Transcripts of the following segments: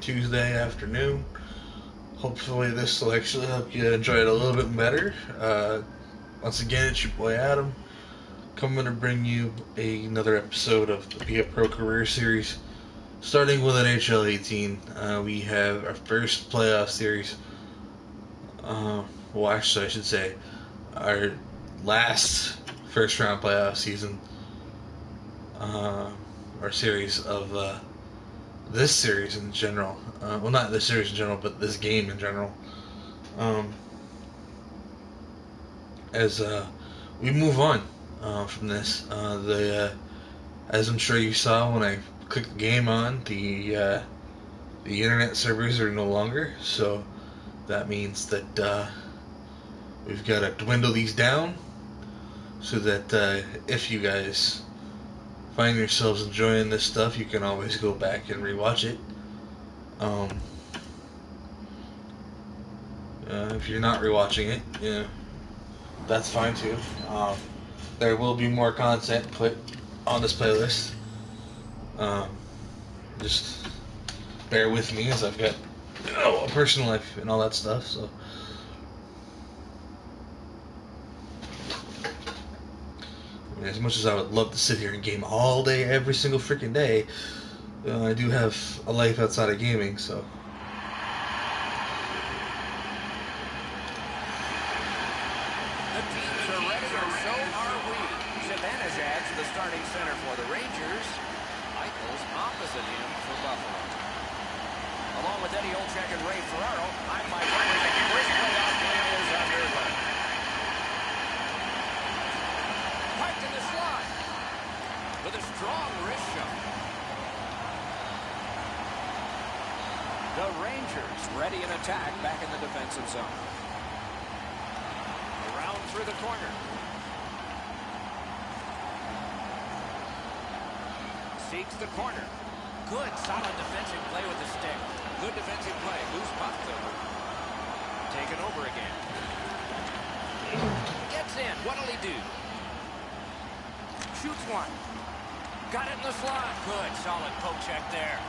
Tuesday afternoon. Hopefully this will actually help you enjoy it a little bit better. Once again, it's your boy Adam, coming to bring you another episode of the Be a Pro Career series. Starting with NHL 18, we have our first playoff series. Well, actually, I should say our last first round playoff season, or series of this series in general. Well, not this series in general, but this game in general. As we move on from this, as I'm sure you saw when I clicked the game on, the internet servers are no longer, so that means that we've got to dwindle these down so that if you guys find yourselves enjoying this stuff, you can always go back and rewatch it. If you're not rewatching it, yeah, that's fine too. There will be more content put on this playlist. Um, just bear with me as I've got a personal life and all that stuff. So, I mean, as much as I would love to sit here and game all day, every single freaking day, I do have a life outside of gaming. So. The Rangers ready in attack back in the defensive zone. Around through the corner. Seeks the corner. Good, solid defensive play with the stick. Good defensive play. Loose puck though. Taken over again. Gets in. What'll he do? Shoots one. Got it in the slot. Good, solid poke check there.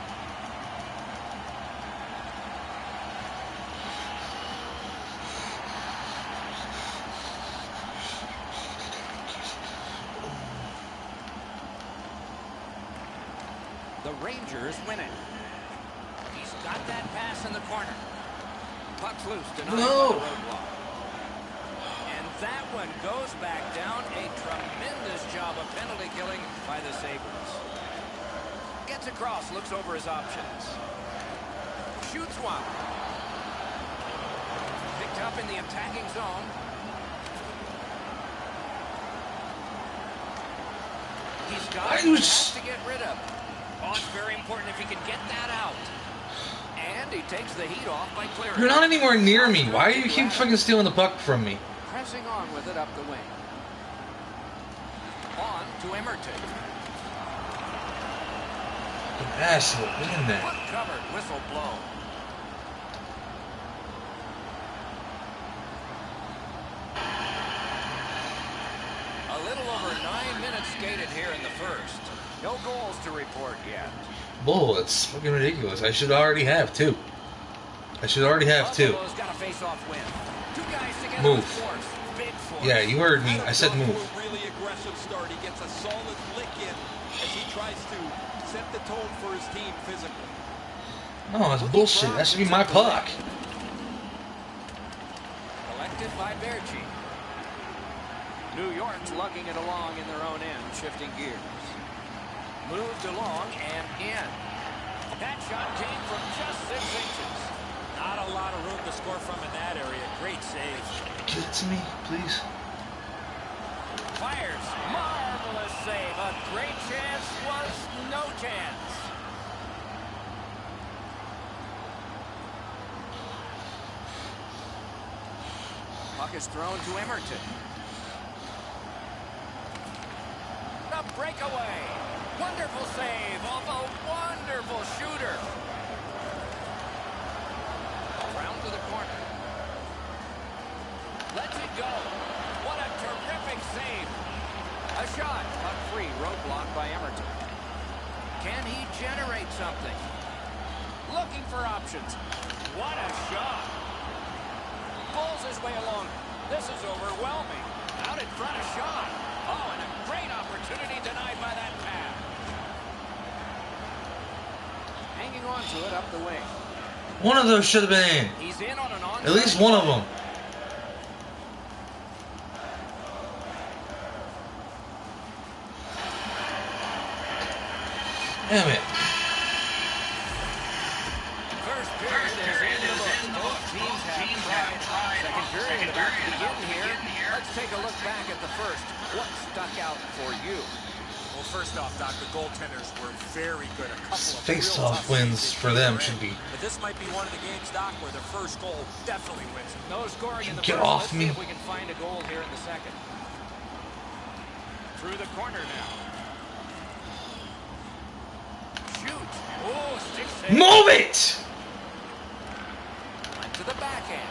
The Rangers win it. He's got that pass in the corner. Puck's loose. Denied by the roadblock. And that one goes back down. A tremendous job of penalty killing by the Sabres. Gets across, looks over his options. Shoots one. Picked up in the attacking zone. He's got to get rid of it. Oh, it's very important if he can get that out. And he takes the heat off by clearing. You're not anywhere near me. Why do you keep fucking stealing the puck from me? Pressing on with it up the wing. On to Emerton. An asshole, isn't that? Puck covered, whistle blow. A little over 9 minutes skated here in the first. No goals to report yet. Bull, it's fucking ridiculous. I should already have two. I should already have two. Got a face-off win. Two guys together. Move. Force. Big force. Yeah, you heard me. I said move. Really aggressive start. He gets a solid lick in as he tries to set the tone for his team physically. No, that's bullshit. That should be my puck. Collected by Berchi. New York's lugging it along in their own end, shifting gears. Moved along and in. That shot came from just 6 inches. Not a lot of room to score from in that area. Great save. Get it to me, please. Fires. Marvelous save. A great chance was no chance. Puck is thrown to Emerton. The breakaway. Wonderful save of a wonderful shooter. Around to the corner. Lets it go. What a terrific save. A shot. Puck free. Roadblock by Emerton. Can he generate something? looking for options. What a shot. Pulls his way along. This is overwhelming. Out in front, a shot. Oh, and a great opportunity denied by that pass. Hanging on to it up the wing. One of those should have been in. He's in on an onside. At least one of them. Damn it. First period is in the books. Both teams have tried. Second period about to begin here. Let's take a look back at the first. What stuck out for you? Well, first off, Doc, the goaltenders were very good. A couple of Face-off wins for them should be. But this might be one of the games, Doc, where their first goal definitely wins. No scoring in the Get first. off Let's me. see if we can find a goal here in the second. Through the corner now. Shoot. Oh, stick save. Move it! Went to the backhand.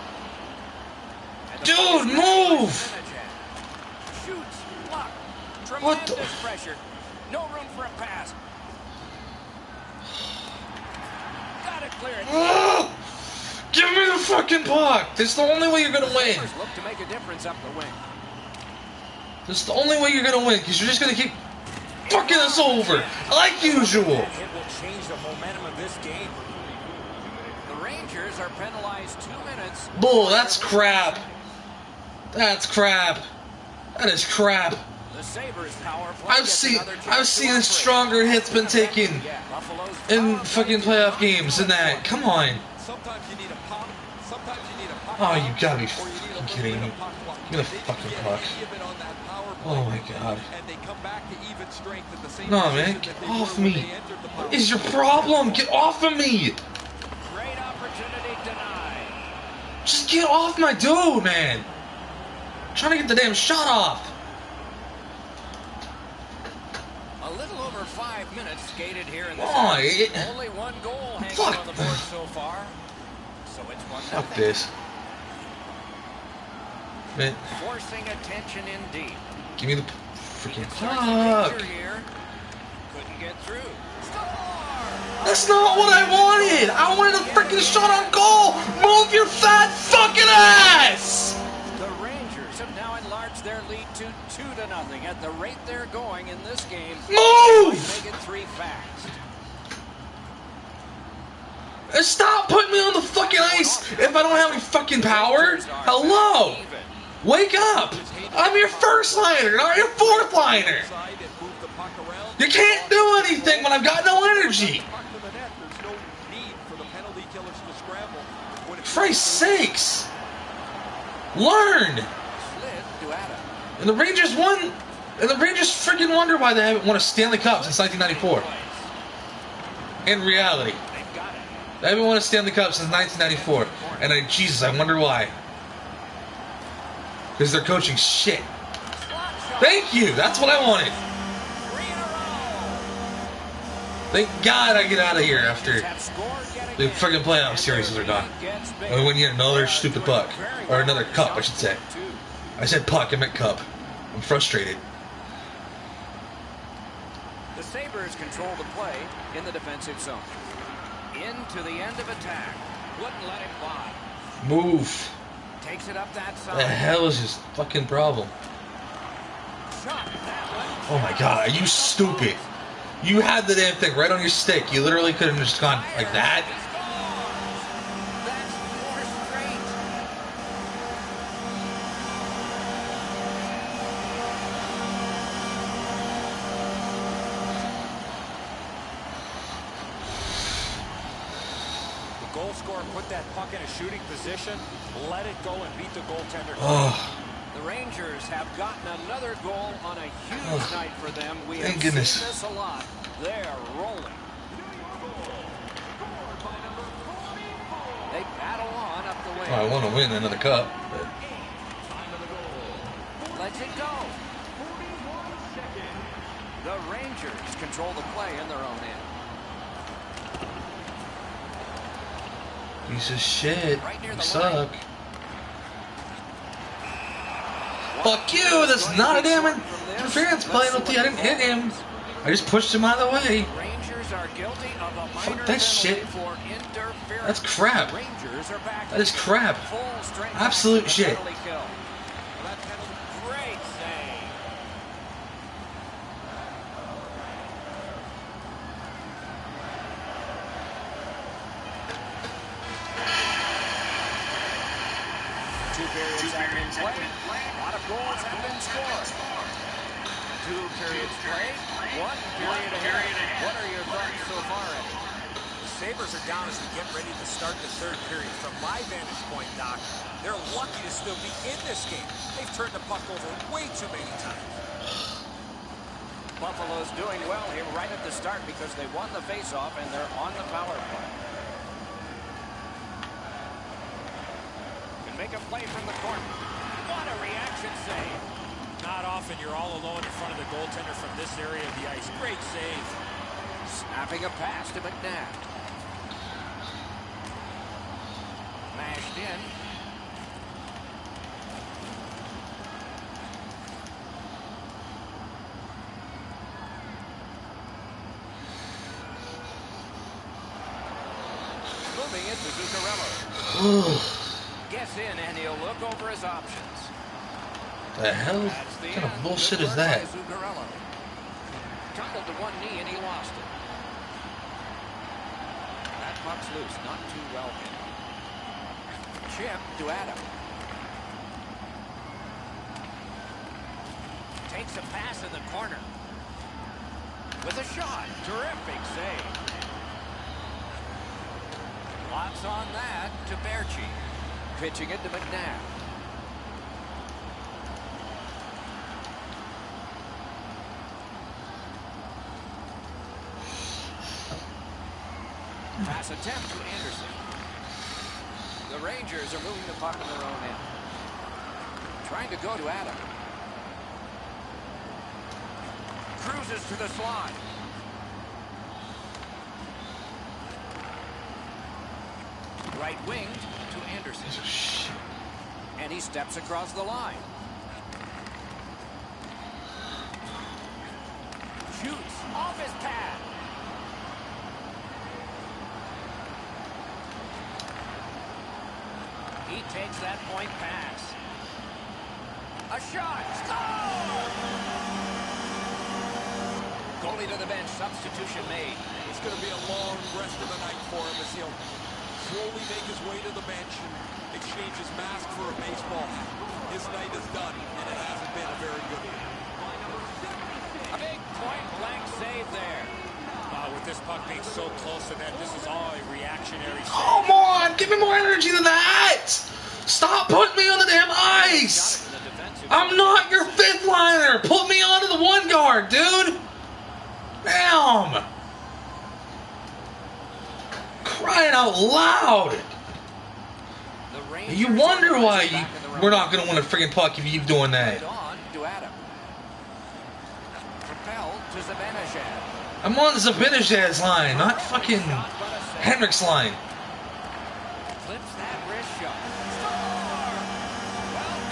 And the Dude, ball is back move! by Zibanejad. Shoots. Block. What the- Tremendous pressure. No room for a pass. Got it cleared. Ugh! Give me the fucking puck! This is the only way you're gonna win. Sabres look to make a difference up the wing. This is the only way you're gonna win, because you're just gonna keep fucking us over, like usual. It will change the momentum of this game. The Rangers are penalized 2 minutes. Bull, that's crap. That's crap. That is crap. The Sabres power play I've gets seen another chance to operate. stronger hits been taken Yeah, Buffalo's in power fucking play playoff is games than that. Come on. Sometimes you need a pop. Sometimes you need a puck. Oh, you gotta be or you need a fucking little kidding bit me. of puck luck. Give me the They can fucking get puck. any of it on that power play, Oh my god. and they come back to even strength at the same No, position man, that get they off were when me. they entered the power What is your play. problem? Get off of me. Great opportunity denied. Just get off my dude, man. I'm trying to get the damn shot off. A little over 5 minutes skated here in the Why? second. Only one goal hanging Fuck. on the board so far. So it's 1-0. Fuck this. Man, Forcing attention indeed. give me the freaking Starts a puck. danger here. Couldn't get through. Score! That's not what I wanted. I wanted a freaking shot on goal. Move your fat fucking ass. The Rangers have now enlarged their lead to 2-0. At the rate they're going in this game, Move! make it 3 fast. And stop putting me on the fucking ice if I don't have any fucking power. Hello. Wake up. I'm your first liner, not your fourth liner. Inside and move the puck around. You can't do anything when I've got no energy. Puck to the net. There's no need for the penalty killers to scramble. When it's Christ's sakes. Learn. Slid to Adam. And the Rangers won. And the Rangers freaking wonder why they haven't won a Stanley Cup since 1994. In reality. They've got it. They haven't won a Stanley Cup since 1994. And Jesus, I wonder why. Because they're coaching shit. Slot shot. Thank you. That's what I wanted. 3 in a row. Thank God I get out of here after Have scored yet the again. freaking playoff And series their are done. lead gets bigger. And we win yet another stupid Doing puck. very Or well another in cup, I should say. South, too. I said puck, I meant cup. I'm frustrated. The Sabres control the play in the defensive zone. Into the end of attack. Wouldn't let him fly. Move. Takes it up that side. The hell is his fucking problem? Shot that one. Oh my God, are you stupid? You had the damn thing right on your stick. You literally could have just gone like that. He scores. That's 4 straight. The goal scorer put that puck in a shooting position, let it go and beat the goaltender. Oh, The Rangers have gotten another goal on a huge night for them. We Thank have goodness. seen this a lot. They're rolling. They battle on up the wing. I want to win another cup. But Lets it go. The Rangers control the play in their own end. piece of shit. Right near You the suck. Fuck you! That's not a damn interference penalty. I didn't hit him. I just pushed him out of the way. Rangers Crews are guilty of a minor Fuck that penalty shit. for interference. That's crap. Rangers are back. That is crap. Full strength Absolute action, shit. penalty kill. Well, that penalty, great save. Two periods have been played. A lot of goals have been scored. 2 periods played. 1 period ahead. What are your thoughts so far, Eddie? The Sabres are down as we get ready to start the third period. From my vantage point, Doc, they're lucky to still be in this game. They've turned the puck over way too many times. Buffalo's doing well here right at the start because they won the faceoff and they're on the power play. Can make a play from the corner. What a reaction save. Not often you're all alone in front of the goaltender from this area of the ice. Great save. Snapping a pass to McNabb. Mashed in. Moving it to Zuccarello. Gets in and he'll look over his options. The hell? What kind of bullshit is that? Tumbled to one knee and he lost it. That puck's loose, not too well hit. Chip to Adam. Takes a pass in the corner. With a shot. Terrific save. Lots on that to Berchi. Pitching it to McNabb. Pass attempt to Anderson. The Rangers are moving the puck in their own end. Trying to go to Adam. Cruises to the slot. Right winged to Anderson. And he steps across the line. Shoots off his pad. He takes that point pass. A shot. Score! Goalie to the bench. Substitution made. It's going to be a long rest of the night for him as he'll slowly make his way to the bench and exchange his mask for a baseball. His night is done, and it hasn't been a very good one. A big point-blank save there. With this puck being so close to that, this is all a reactionary save. Come on! Give me more energy than that! Stop putting me on the damn ice! I'm not your fifth liner! Put me onto the one guard, dude! Damn! Crying out loud! You wonder why we're not going to win a friggin' puck if you're doing that. I'm on Zibanejad's line, not fucking Henrik's line.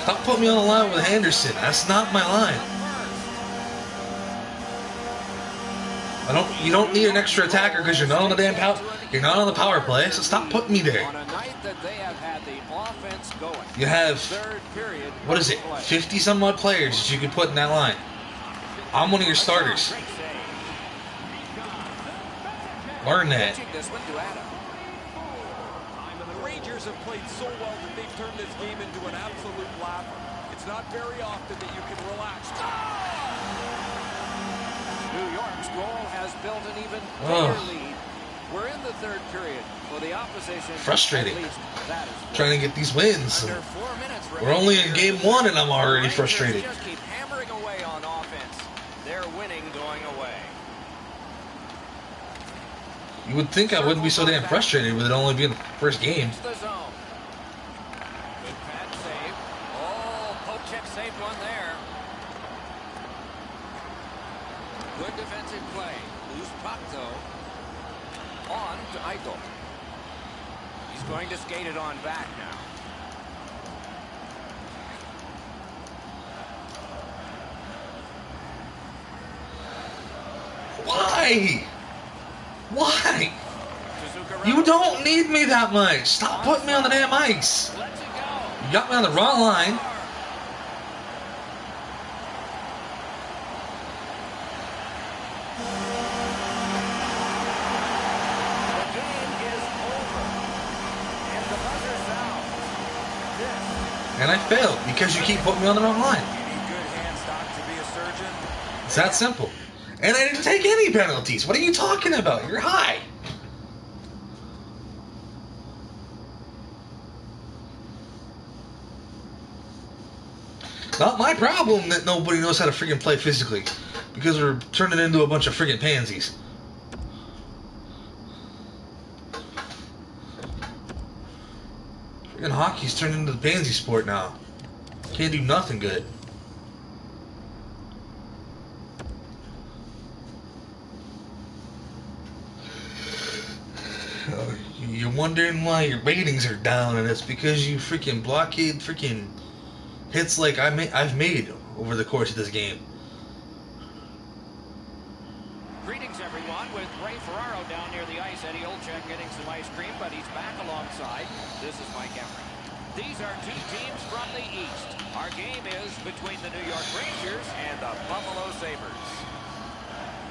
Stop putting me on the line with Henderson. That's not my line. You don't need an extra attacker because you're not on the damn you're not on the power play. So stop putting me there. You have, what is it, 50 some odd players that you can put in that line. I'm one of your starters. Learn that. The Rangers have played so well that they've turned this game into an absolute laugher. It's not very often that you can relax. New York's goal has built an even bigger lead. We're in the third period for the opposition. Frustrating. Trying to get these wins. We're only in game 1 and I'm already frustrated. Just keep hammering away on offense. They're winning going away. You would think I wouldn't be so damn frustrated with it only being the first game. The zone. Good pad save. Oh, Pochek saved one there. Good defensive play. Loose puck though. On to Eichel. He's going to skate it on back now. Why? Why? You don't need me that much. Stop putting me on the damn ice. You got me on the wrong line. And I failed because you keep putting me on the wrong line. It's that simple. And I didn't take any penalties. What are you talking about? You're high. Not my problem that nobody knows how to freaking play physically. Because we're turning into a bunch of freaking pansies. Freaking hockey's turned into the pansy sport now. Can't do nothing good. You're wondering why your ratings are down, and it's because you freaking blockade freaking hits like I've made over the course of this game. Greetings, everyone. With Ray Ferraro down near the ice, Eddie Olczyk getting some ice cream, but he's back alongside. This is Mike Emery. These are two teams from the East. Our game is between the New York Rangers and the Buffalo Sabres.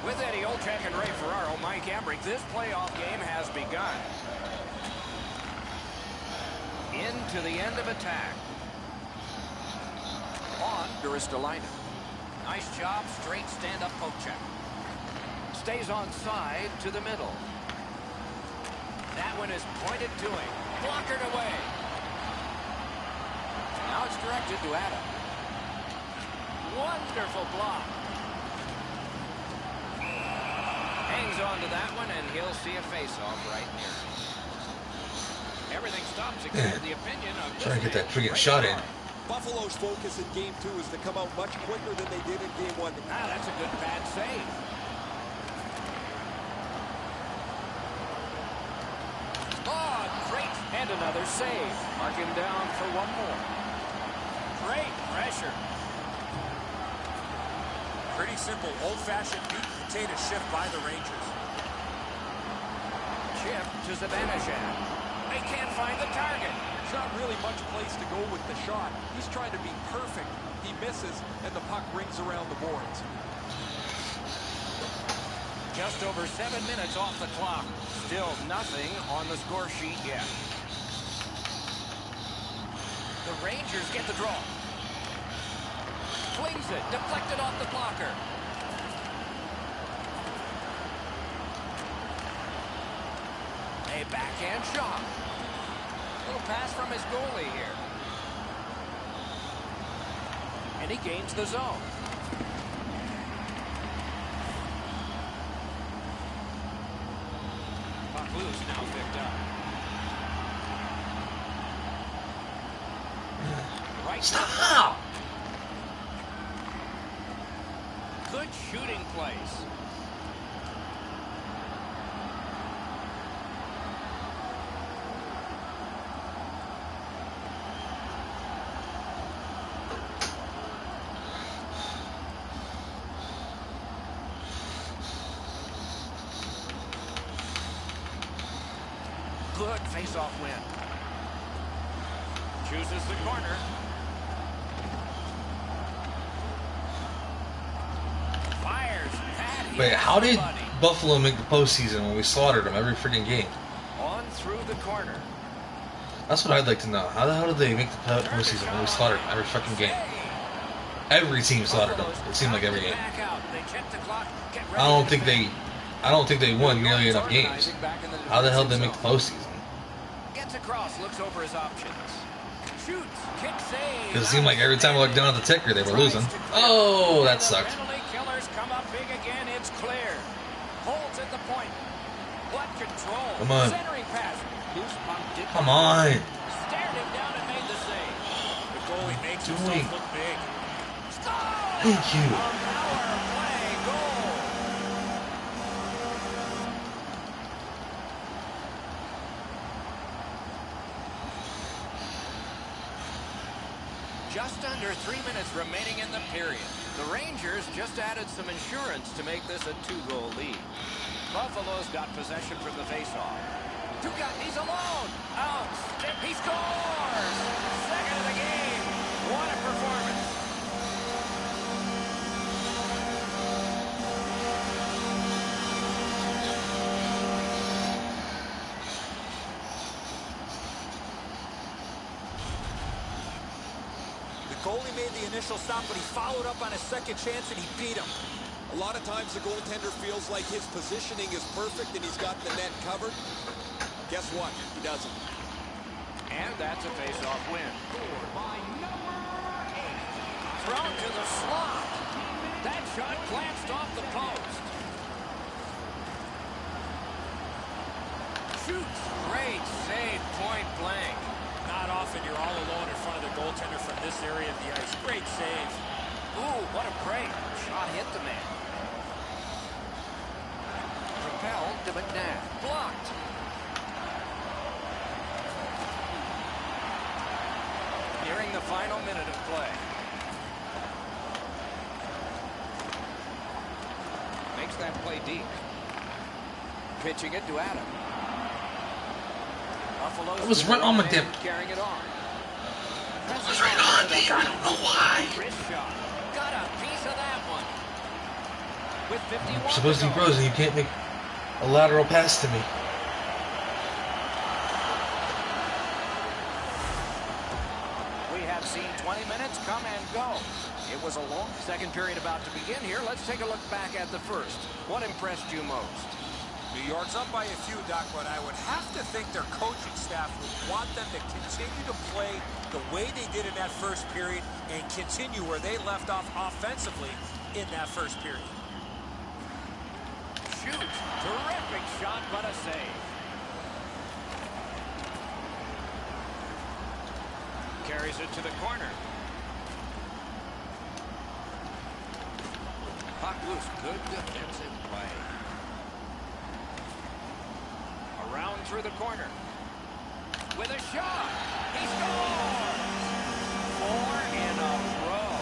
With Eddie Olczyk and Ray Ferraro, Mike Emery, this playoff game has begun. Into the end of attack. On Duristolainen. Nice job, straight stand-up poke check. Stays on side to the middle. That one is pointed to him. Blockered away. Now it's directed to Adam. Wonderful block. Hangs on to that one, and he'll see a face-off right here. Everything stops except the opinion of trying to get that freaking shot in. Buffalo's focus in Game 2 is to come out much quicker than they did in Game 1. Ah, that's a good pad save. Oh, great. And another save. Mark him down for one more. Great pressure. Pretty simple, old-fashioned meat and potato shift by the Rangers. Chip to Zibanejad. They can't find the target. There's not really much place to go with the shot. He's trying to be perfect. He misses, and the puck rings around the boards. Just over 7 minutes off the clock. Still nothing on the score sheet yet. The Rangers get the draw. Flings it, deflected off the blocker. A backhand shot. Little pass from his goalie here. And he gains the zone. Puck loose, now picked up. Right. Stop! Good shooting place. Good face-off win. Chooses the corner. Fires. Wait, how did Buffalo make the postseason when we slaughtered them every freaking game? On through the corner. That's what I'd like to know. How the hell did they make the postseason when we slaughtered them every fucking game? Every team slaughtered them. It seemed like every game. I don't think they won nearly enough games. How the hell did they make the postseason? Gets across, looks over his options. Shoots, kick save. Because it seemed like every time I looked down at the ticker, they were losing. Oh, that sucked. Penalty killers come up big again. It's clear. Holds at the point. What control? Come on. Centering pass. Loose puck did Come on. Stared him down and made the save. The goalie makes himself look big. Thank you. A power play goal. Just under 3 minutes remaining in the period. The Rangers just added some insurance to make this a 2-goal lead. Buffalo's got possession from the faceoff. He's alone. Out. He scores. Second of the game. What a performance. The goalie made the initial stop, but he followed up on a second chance and he beat him. A lot of times the goaltender feels like his positioning is perfect and he's got the net covered. Guess what? He doesn't. And that's a face-off win. Thrown to the slot. That shot glanced off the post. Shoots. Great save, point blank. Not often you're all alone in front of the goaltender from this area of the ice. Great save. Ooh, what a break. Shot hit the man. Propelled to McNabb. Blocked. Nearing the final minute of play. Makes that play deep. Pitching it to Adam. Buffalo's That was right on my dip. Carrying it on. That was right on me. I don't know why. Wrist shot. Got a piece of that one. With 51 I'm supposed to be frozen. You can't make a lateral pass to me. We have seen 20 minutes come and go. It was a long second period about to begin here. Let's take a look back at the first. What impressed you most? New York's up by a few, Doc, but I would have to think their coaching staff would want them to continue to play the way they did in that first period and continue where they left off offensively in that first period. Shoots. Terrific shot, but a save. Carries it to the corner. Puck loose. Good defensive play. Around through the corner. With a shot. He scores! 4 in a row.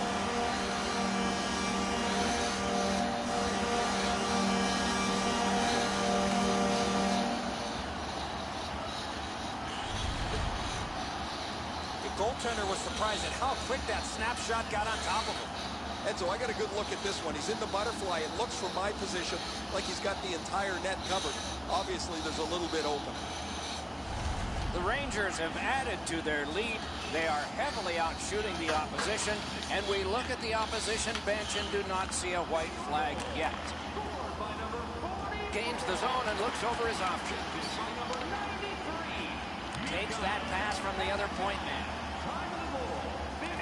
The goaltender was surprised at how quick that snapshot got on top of him. Enzo, I got a good look at this one. He's in the butterfly. It looks from my position like he's got the entire net covered. Obviously, there's a little bit open. The Rangers have added to their lead. They are heavily out shooting the opposition, and we look at the opposition bench and do not see a white flag yet. Gains the zone and looks over his options. Takes that pass from the other point man.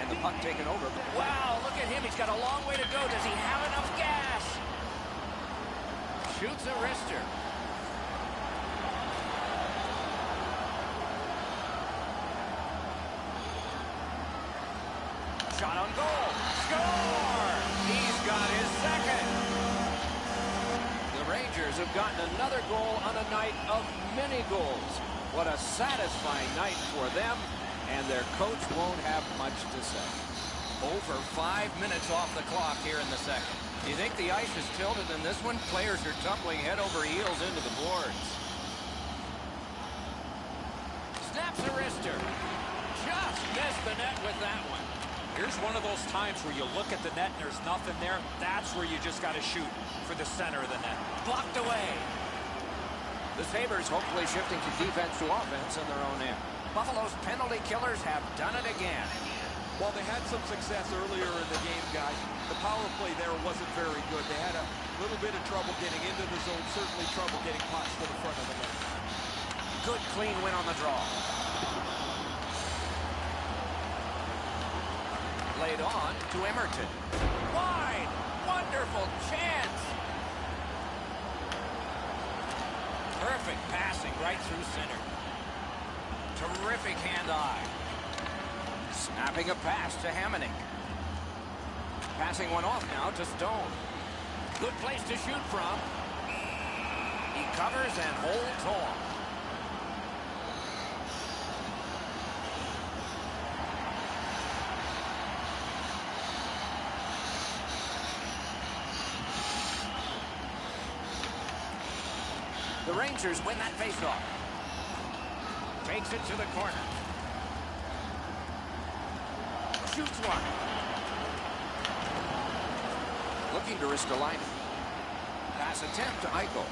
And the puck taken over. Wow, look at him. He's got a long way to go. Does he have enough gas? Shoots a wrister. Shot on goal. Score! He's got his second. The Rangers have gotten another goal on a night of many goals. What a satisfying night for them, and their coach won't have much to say. Over 5 minutes off the clock here in the second. You think the ice is tilted in this one? Players are tumbling head over heels into the boards. Snaps a wrister. Just missed the net with that one. Here's one of those times where you look at the net and there's nothing there. That's where you just got to shoot for the center of the net. Blocked away. The Sabres hopefully shifting to defense to offense in their own end. Buffalo's penalty killers have done it again. While they had some success earlier in the game, guys, the power play there wasn't very good. They had a little bit of trouble getting into the zone, certainly trouble getting pucks to the front of the net. Good clean win on the draw. Laid on to Emerton. Wide! Wonderful chance! Perfect passing right through center. Terrific hand-eye. Snapping a pass to Hamonic. Passing one off now to Stone. Good place to shoot from. He covers and holds on. The Rangers win that faceoff. Takes it to the corner. Shoots one. Looking to Ristolainen. Pass attempt to Eichel.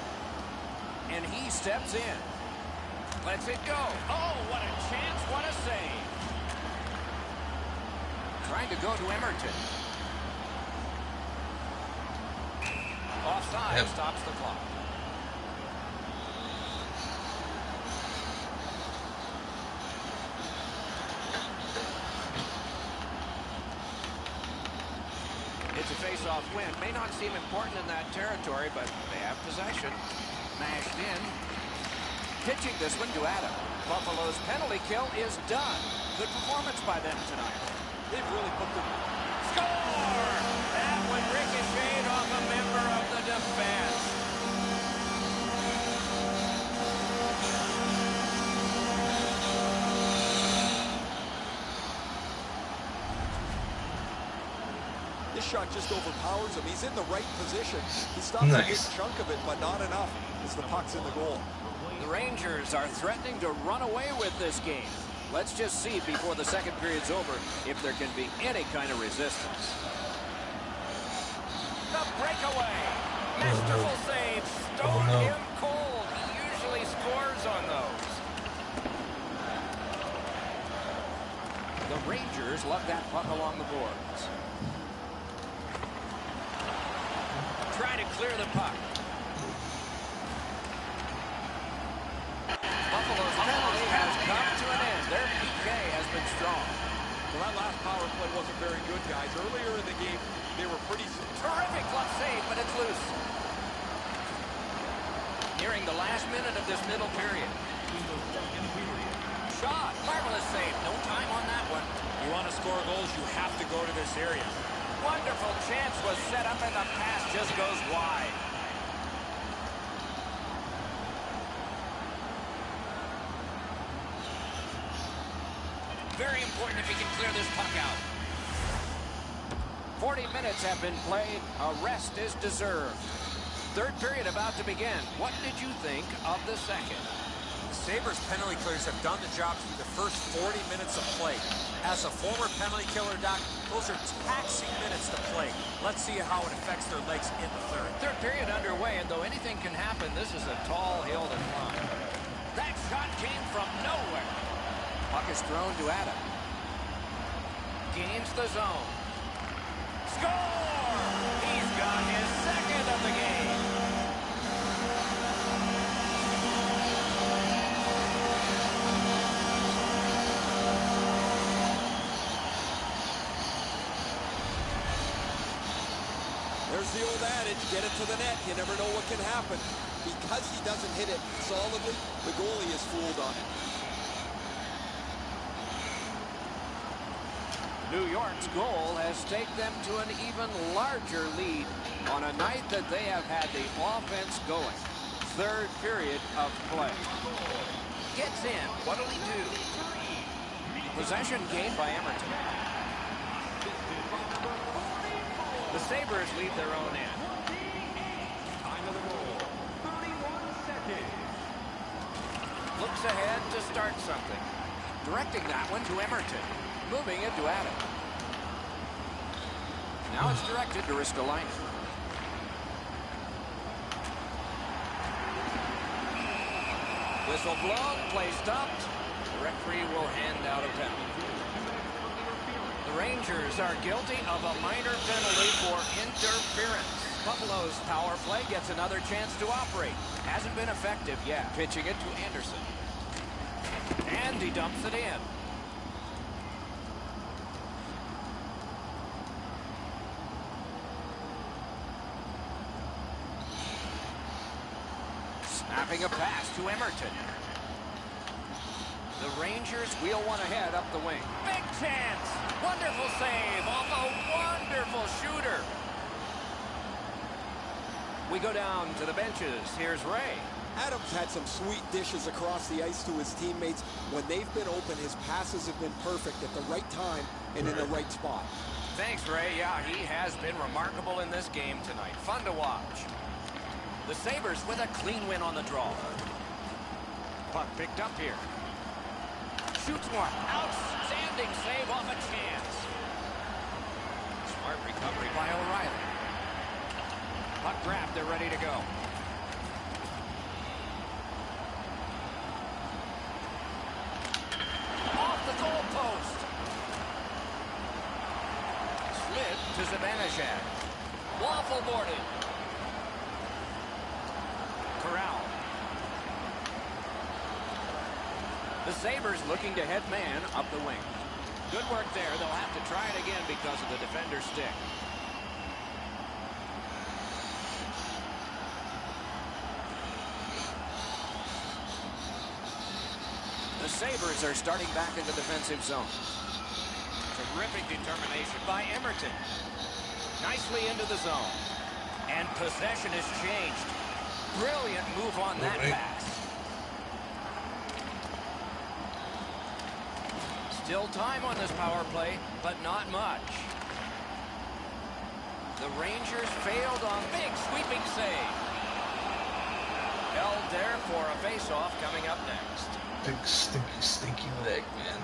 And he steps in. Lets it go. Oh, what a chance. What a save. Trying to go to Emerton. Offside. Stops the clock. It's a face-off win. May not seem important in that territory, but they have possession. Mashed in. Pitching this one to Adam. Buffalo's penalty kill is done. Good performance by them tonight. They've really put the... Score! That one ricocheted off a member of the defense. This shot just overpowers him. He's in the right position. He stops a big chunk of it, but not enough as the puck's in the goal. The Rangers are threatening to run away with this game. Let's just see before the second period's over if there can be any kind of resistance. The breakaway. Masterful save. Stone him cold. He usually scores on those. The Rangers lug that puck along the boards. Try to clear the puck. Buffalo's penalty has come to an end. Their PK has been strong. Well, that last power play wasn't very good, guys. Earlier in the game, they were pretty... Terrific glove save, but it's loose. Nearing the last minute of this middle period. Shot. Marvelous save. No time on that one. You want to score goals, you have to go to this area. Wonderful chance was set up and the pass just goes wide. Very important if he can clear this puck out. 40 minutes have been played. A rest is deserved. Third period about to begin. What did you think of the second? The Sabres penalty clears have done the job through the first 40 minutes of play. As a former penalty killer, Doc, those are taxing minutes to play. Let's see how it affects their legs in the third. Third period underway, and though anything can happen, this is a tall hill to climb. That shot came from nowhere. Puck is thrown to Adam. Gains the zone. Score! He's got his second of the game. There's the old adage, get it to the net. You never know what can happen. Because he doesn't hit it solidly, the goalie is fooled on it. New York's goal has taken them to an even larger lead on a night that they have had the offense going. Third period of play. Gets in. What'll he do? Possession gained by Emerton. The Sabres leave their own end. Looks ahead to start something. Directing that one to Emerton. Moving it to Adam. Now it's directed to Ristolainen. Whistle blown, play stopped. The referee will hand out a penalty. The Rangers are guilty of a minor penalty for interference. Buffalo's power play gets another chance to operate. Hasn't been effective yet. Pitching it to Anderson. And he dumps it in. Snapping a pass to Emerton. The Rangers wheel one ahead up the wing. Big chance! Wonderful save off a wonderful shooter. We go down to the benches. Here's Ray. Adams had some sweet dishes across the ice to his teammates. When they've been open, his passes have been perfect at the right time and in the right spot. Thanks, Ray. Yeah, he has been remarkable in this game tonight. Fun to watch. The Sabres with a clean win on the draw. Puck picked up here. Shoots one. Outstanding save off a chance. Smart recovery by O'Reilly. Puck grabbed. They're ready to go. Off the goal post. Slid to Zibanejad. Waffle boarded. Corral. The Sabres looking to head man up the wing. Good work there. They'll have to try it again because of the defender's stick. The Sabres are starting back in the defensive zone. Terrific determination by Emerton. Nicely into the zone. And possession has changed. Brilliant move on that pass. Still time on this power play, but not much. The Rangers failed on big sweeping save. Held there for a face-off coming up next. Big stinky leg, man.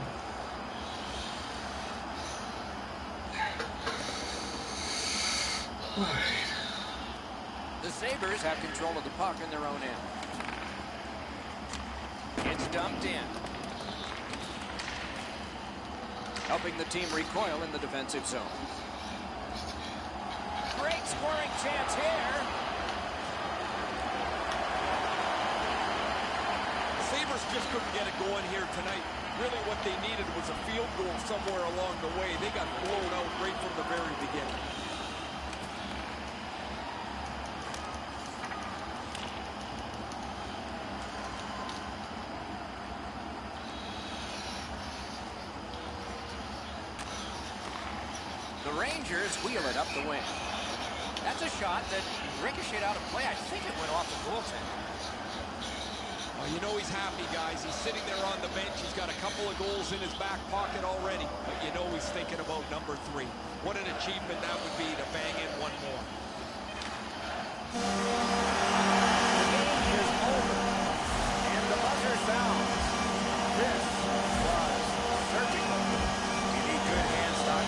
Alright. The Sabres have control of the puck in their own end. It's dumped in. Helping the team recoil in the defensive zone. Great scoring chance here. The Sabres just couldn't get it going here tonight. Really what they needed was a field goal somewhere along the way. They got blown out right from the very beginning. The Rangers wheel it up the wing. That's a shot that ricocheted out of play. I think it went off the goaltender. Well, you know he's happy, guys. He's sitting there on the bench. He's got a couple of goals in his back pocket already. But you know he's thinking about number 3. What an achievement that would be to bang in one more. The game is over. And the buzzer sounds. This was surgical. You need good hand stock.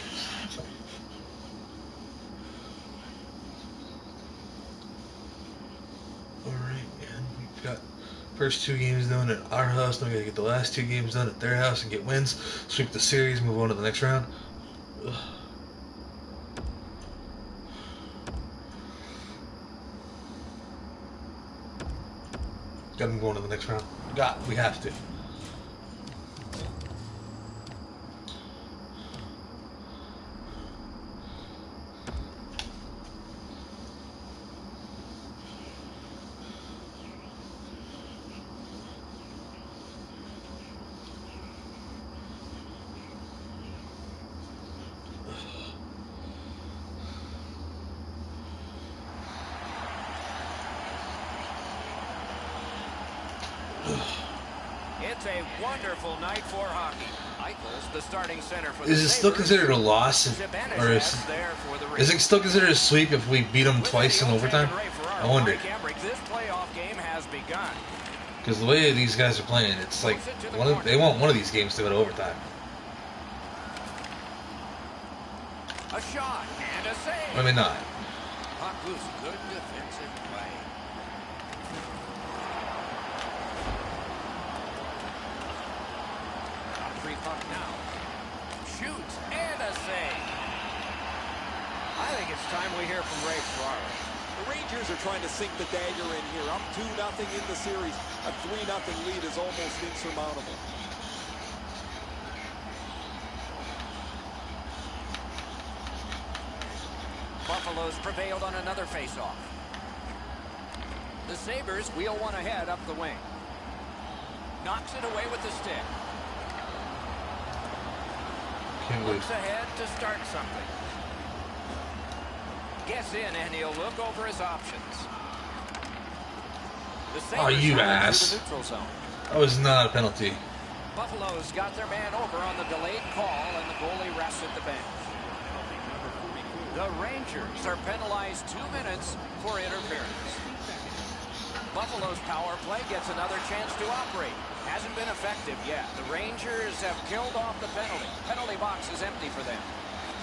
First 2 games done at our house. Now we gotta get the last 2 games done at their house and get wins. Sweep the series, move on to the next round. Ugh. Gotta move on to the next round. We have to. It's a wonderful night for hockey. Eichel's the starting center for the Is it still considered a loss, or is it still considered a sweep if we beat them twice in overtime? I wonder. This playoff game has begun. Because the way these guys are playing, it's like they want one of these games to go to overtime. A shot and a save. I mean, not. Puck loose. Good defensive play. Free puck now. Shoots and a save. I think it's time we hear from Ray Ferraro. The Rangers are trying to sink the dagger in here. Up 2-0 in the series. A 3-0 lead is almost insurmountable. Buffalo's prevailed on another faceoff. The Sabres wheel one ahead up the wing. Knocks it away with the stick. Looks ahead to start something. Gets in and he'll look over his options. The Oh, you ass. The neutral zone. That was not a penalty. Buffalo's got their man over on the delayed call and the goalie rests at the bench. The Rangers are penalized 2 minutes for interference. Buffalo's power play gets another chance to operate. Hasn't been effective yet. The Rangers have killed off the penalty. Penalty box is empty for them.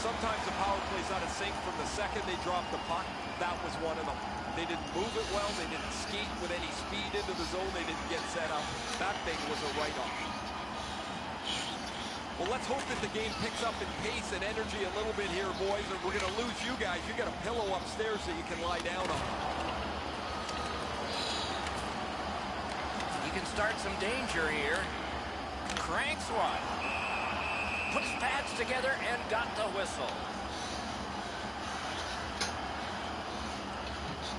Sometimes the power play's out of sync from the second they dropped the puck. That was one of them. They didn't move it well. They didn't skate with any speed into the zone. They didn't get set up. That thing was a write-off. Well, let's hope that the game picks up in pace and energy a little bit here, boys, or we're going to lose you guys. You got a pillow upstairs that you can lie down on. He can start some danger here. Cranks one. Put his pads together and got the whistle.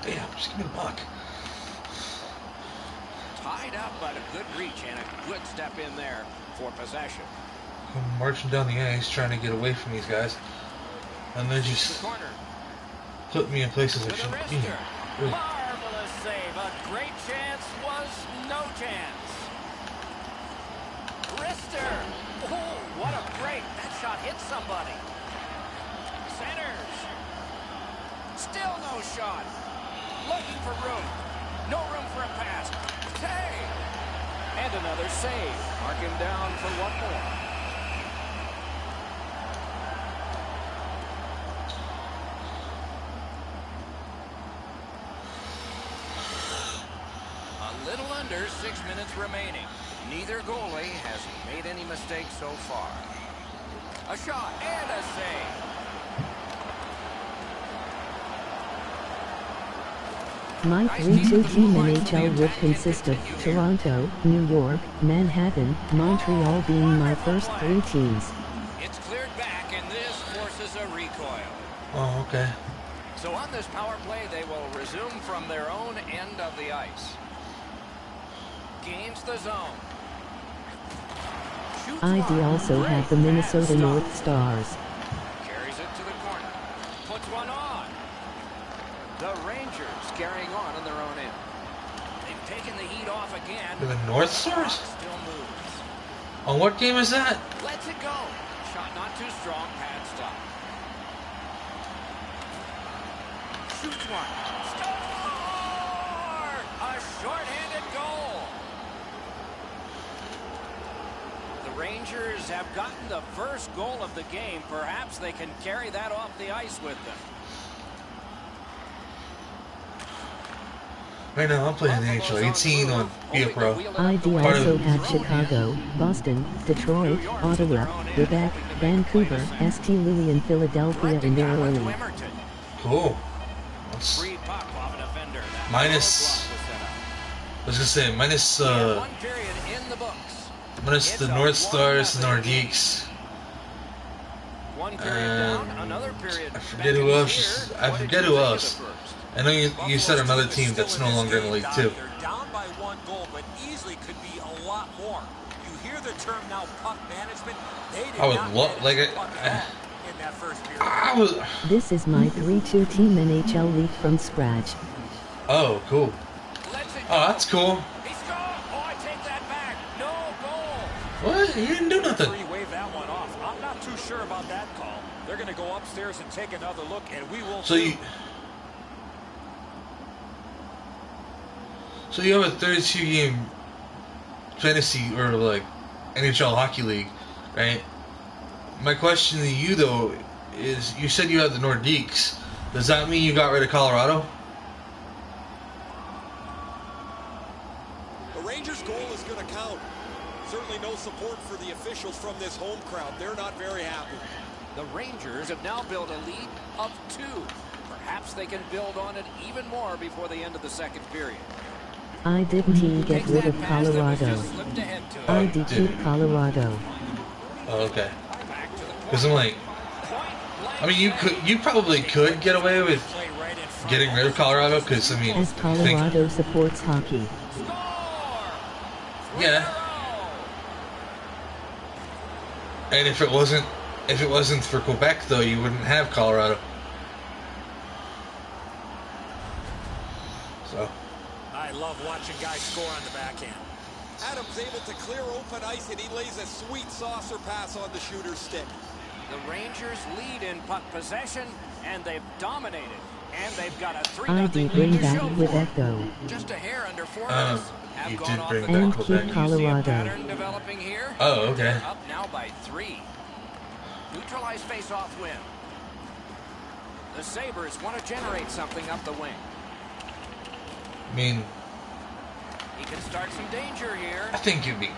Damn, just give me the puck. Tied up, but a good reach and a good step in there for possession. I'm marching down the ice trying to get away from these guys. And they're just putting me in places I shouldn't be. Marvelous save. A great chance was no chance. Rister. Oh, what a break. That shot hit somebody. Centers. Still no shot. Looking for room. No room for a pass. Save. And another save. Mark him down for one more. A little under 6 minutes remaining. Neither goalie has made any mistakes so far. A shot and a save. My 3-2 team NHL would consist of Toronto, New York, Manhattan, Montreal being my first 3 teams. It's cleared back, and this forces a recoil. Oh, okay. So on this power play, they will resume from their own end of the ice. Gains the zone. ID also have the Minnesota North Stars. Carries it to the corner. Puts one on. The Rangers carrying on their own end. They've taken the heat off again. The North Stars? Still moves. On what game is that? Lets it go. Shot not too strong. Pad stop. Shoots one. Score! A shorthanded goal. The Rangers have gotten the first goal of the game. Perhaps they can carry that off the ice with them. Right now I'm playing the NHL 18 on Be a Pro. ID also have Chicago, Boston, Detroit, Ottawa, Quebec, Vancouver, St. Louis, and Philadelphia in their early. Cool. That's minus. I was gonna say minus minus the North Stars, the Nordiques, and I forget who else. I know you said another team that's no longer in the league too. They're down by 1 goal, but easily could be a lot more. You hear the term now, puck management. They did I would not love, like it. in that first period. This is my 3-2 team NHL league from scratch. Oh, cool. Oh, that's cool. He scored. Oh, I take that back. No goal. What? You didn't do nothing. Wave that one off. I'm not too sure about that call. They're going to go upstairs and take another look, and we will. So you have a 32 game fantasy or like NHL hockey league, right? My question to you though is, you said you had the Nordiques. Does that mean you got rid of Colorado? The Rangers' goal is going to count. Certainly no support for the officials from this home crowd. They're not very happy. The Rangers have now built a lead of 2. Perhaps they can build on it even more before the end of the second period. I didn't get rid of Colorado. I did keep Colorado. Oh, okay. Because I'm like, I mean, you probably could get away with getting rid of Colorado, because I mean, as Colorado supports hockey. Yeah. And if it wasn't for Quebec though, you wouldn't have Colorado. So. I love watching guys score on the backhand. Adams able to clear open ice, and he lays a sweet saucer pass on the shooter's stick. The Rangers lead in puck possession, and they've dominated. And they've got a 3-0 ID bring lead to back show with for it. Echo. Just a hair under 4 minutes. Have you gone did off bring the back And top. Quebec. keep You see a Colorado. pattern developing here? Oh, okay. They're up now by 3. Neutralized face-off win. The Sabres want to generate something up the wing. I mean, He can start some danger here. I think it'd be.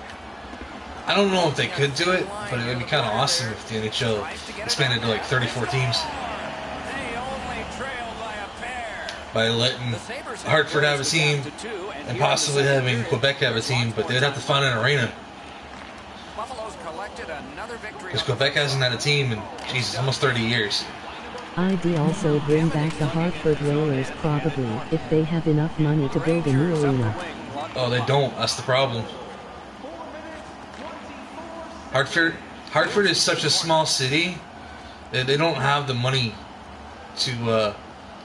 I don't know if they could do it, but it would be kind of awesome if the NHL expanded to like 34 teams They only trailed by a pair. by letting The Sabres have Hartford have a closed the team gap to 2, and here in possibly the second having period, Quebec have a there's team, lots but more they'd have to time. find an arena Buffalo's collected another victory. because on the Quebec hasn't had a team in Jesus almost 30 years. ID also bring back the Hartford Whalers probably, if they have enough money to build a new arena. Oh, they don't. That's the problem. Hartford is such a small city that they don't have the money to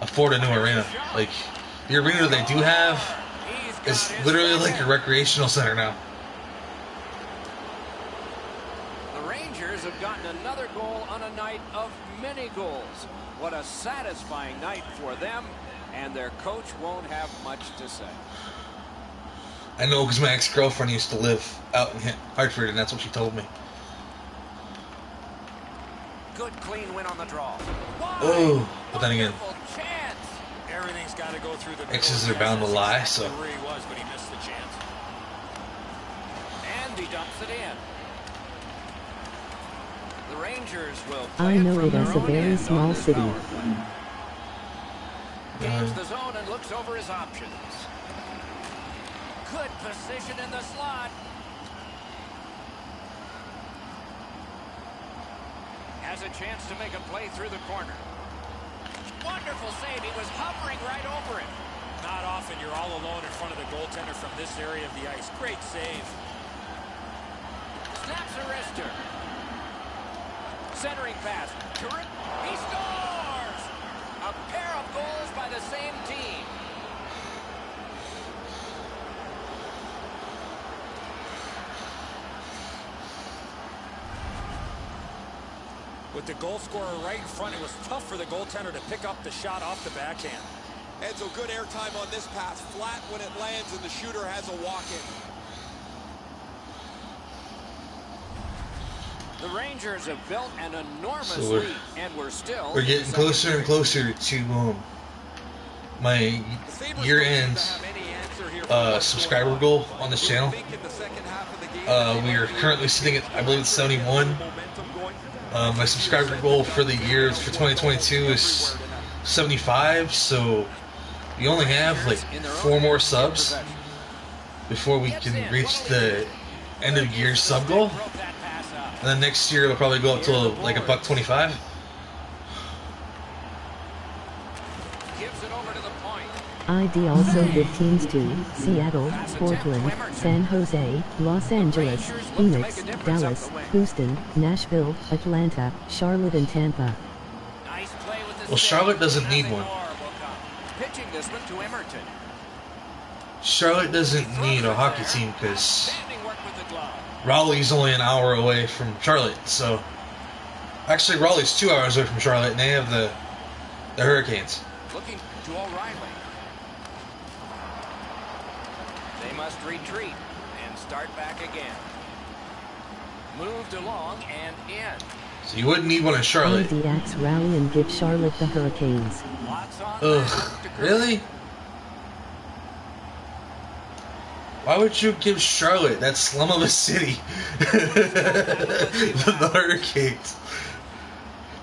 afford a new arena. Like, the arena they do have is literally like a recreational center now. The Rangers have gotten another goal on a night of many goals. What a satisfying night for them, and their coach won't have much to say. I know because my ex-girlfriend used to live out in Hartford, and that's what she told me. Good clean win on the draw. Oh, but then again, Wonderful chance. Everything's got to go through the exes are bound to lie, so. Where he was, but he missed the chance. And he dumps it in. The Rangers will I play know from it their as a own very end small on this city. power play. Gains the zone and looks over his options. Good position in the slot. Has a chance to make a play through the corner. Wonderful save. He was hovering right over it. Not often you're all alone in front of the goaltender from this area of the ice. Great save. Snaps a wrister. Centering pass. He scores! A pair of goals by the same team. With the goal scorer right in front, it was tough for the goaltender to pick up the shot off the backhand. Edzo, good airtime on this pass. Flat when it lands, and the shooter has a walk-in. The Rangers have built an enormous So we're- lead, and We're getting closer and closer to my year-end subscriber goal on this channel. We are currently sitting at, I believe it's 71. My subscriber goal for the year for 2022 is 75, so we only have like 4 more subs before we can reach the end of year sub goal. And then next year it'll probably go up to like $1.25. Gives it over to the point. ID also give teams to Seattle, Portland, San Jose, Los Angeles, Phoenix, Dallas, Houston, Nashville, Atlanta, Charlotte, and Tampa. Nice play with the Well, Charlotte doesn't need one. Pitching this one to Emerton. Charlotte doesn't need a hockey team because Standing work with the glove. Raleigh's only an hour away from Charlotte. So actually, Raleigh's 2 hours away from Charlotte, and they have the Hurricanes. Looking to O'Reilly. They must retreat and start back again. Moved along and in. So you wouldn't need one in Charlotte. ID acts rally and give Charlotte the Hurricanes. Lots on Ugh, really? Why would you give Charlotte, that slum of a city, the Hurricanes?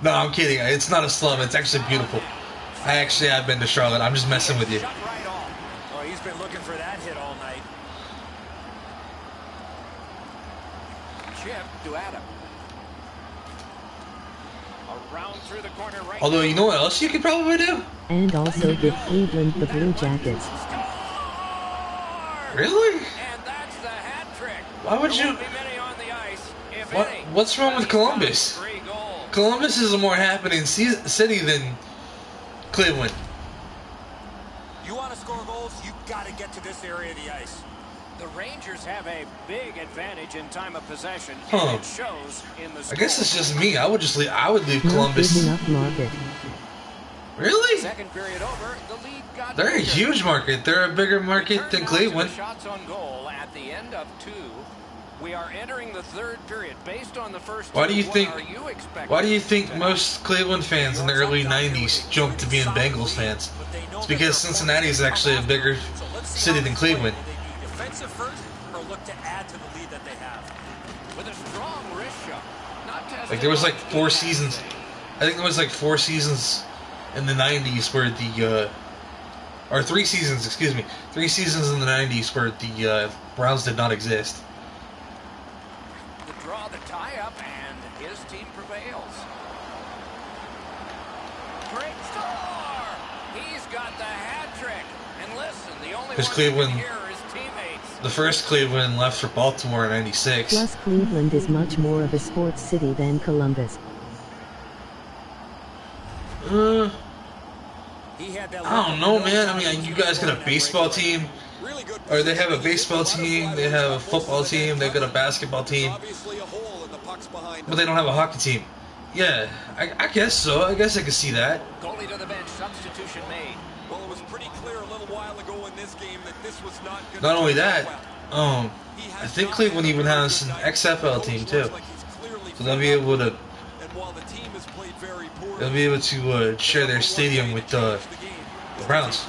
No, I'm kidding. It's not a slum. It's actually beautiful. I actually have been to Charlotte. I'm just messing with you. Shut right off. Oh, he's been looking for that hit all night. Chip to Adam. Around through the corner right. Although, you know what else you could probably do? And also give Cleveland the Blue Jackets. Really? And that's the hat trick. Why would There you? won't be many on the ice, if What? any. What's wrong with He's got Columbus? 3 goals. Columbus is a more happening city than Cleveland. You want to score goals, you got to get to this area of the ice. The Rangers have a big advantage in time of possession, Huh. and it shows in the I score. guess it's just me. I would leave Not Columbus. big enough market. Really? Second period over, the lead got They're a bigger. huge market. They're a bigger market Turn than now to Cleveland. the shots on goal at the end of 2. We are entering the third period. Based on the first Why do you two, think? what are you expecting? Why do you think most Cleveland fans in the early '90s jumped to being Bengals fans? It's because Cincinnati is actually a bigger city than Cleveland. They be defensive first or look to add to the lead that they have. With a strong wrist shot. Not tested Like there was like much 4 good seasons. passing. I think there was like 4 seasons in the '90s where or 3 seasons, excuse me, 3 seasons in the '90s where the Browns did not exist. The draw, the tie-up, and his team prevails. Great score! He's got the hat trick. And listen, the only Because one Cleveland- who can hear are his teammates. The first Cleveland left for Baltimore in '96. Plus Cleveland is much more of a sports city than Columbus. He had that I don't know, man. I mean, you guys got a baseball team, really good or they have a baseball team, they have a football team, they got a basketball team, Obviously a hole and the puck's behind but they don't have a hockey team. Yeah, I guess so. I guess I could see that. Goalie to the bench, substitution made. Well, it was pretty clear a little while ago in this game that this was not going to Not only turn out that, well. I think Cleveland even has an XFL team too, so they'll be able to And while the team has played very poorly, they'll be able to share their stadium with the Browns.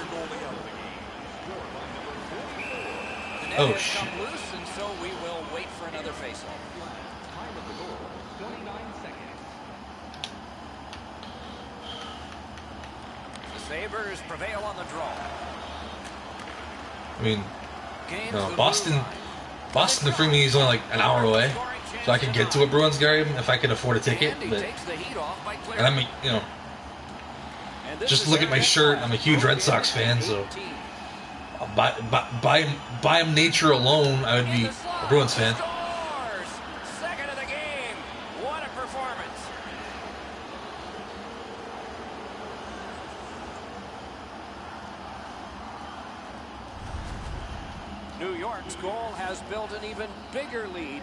The net Oh, has shit. come loose, and so we will wait for another faceoff. The Sabres prevail on the draw. I mean, Games no, the Boston blue for me is only like an hour away, so I could get to a Bruins game if I could afford a ticket. And he But takes the heat off by and I'm, And this just is look at my Aaron shirt. Ekblad, I'm a huge Red Sox fan, so by nature alone, I would be a Bruins fan. Scores! Second of the game. What a performance. New York's goal has built an even bigger lead.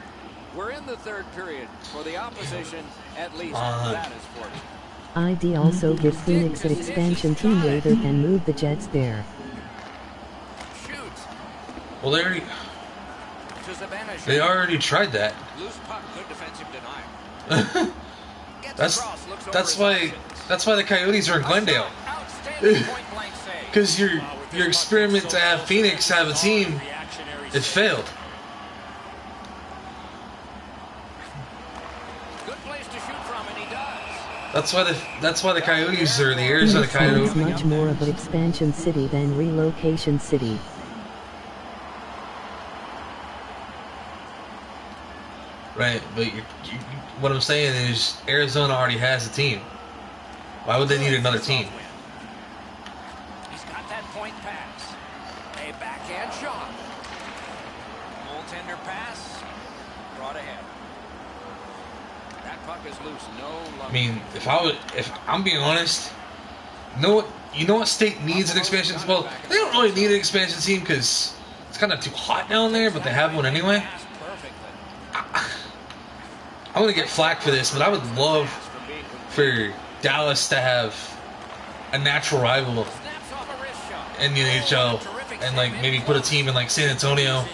We're in the third period. For the opposition, at least that is fortunate. ID also gives Phoenix an expansion team rather than move the Jets there. Shoots. Well, To Zibanejad. they already tried that. Loose puck, good defensive denial. Gets That's across, looks over that's his why options. that's why the Coyotes are in Glendale. Outstanding point-blank save. Because your experiment to have Phoenix have a team, it failed. Good place to shoot from, and he does. That's why the Coyotes are the Arizona Phoenix is Coyotes. much more of an expansion city than relocation city. Right, but what I'm saying is Arizona already has a team. Why would they need another team? He's got that point pass. A backhand shot. Goaltender pass. Brought ahead. That puck is loose. No luck. I mean, if I'm being honest, you know what state needs an expansion? Well, they don't really need an expansion team because it's kind of too hot down there, but they have one anyway. Pass perfectly. I'm gonna get flack for this, but I would love From being for Dallas to have a natural rival snaps off a wrist shot. in the NHL and like maybe put a team in like San Antonio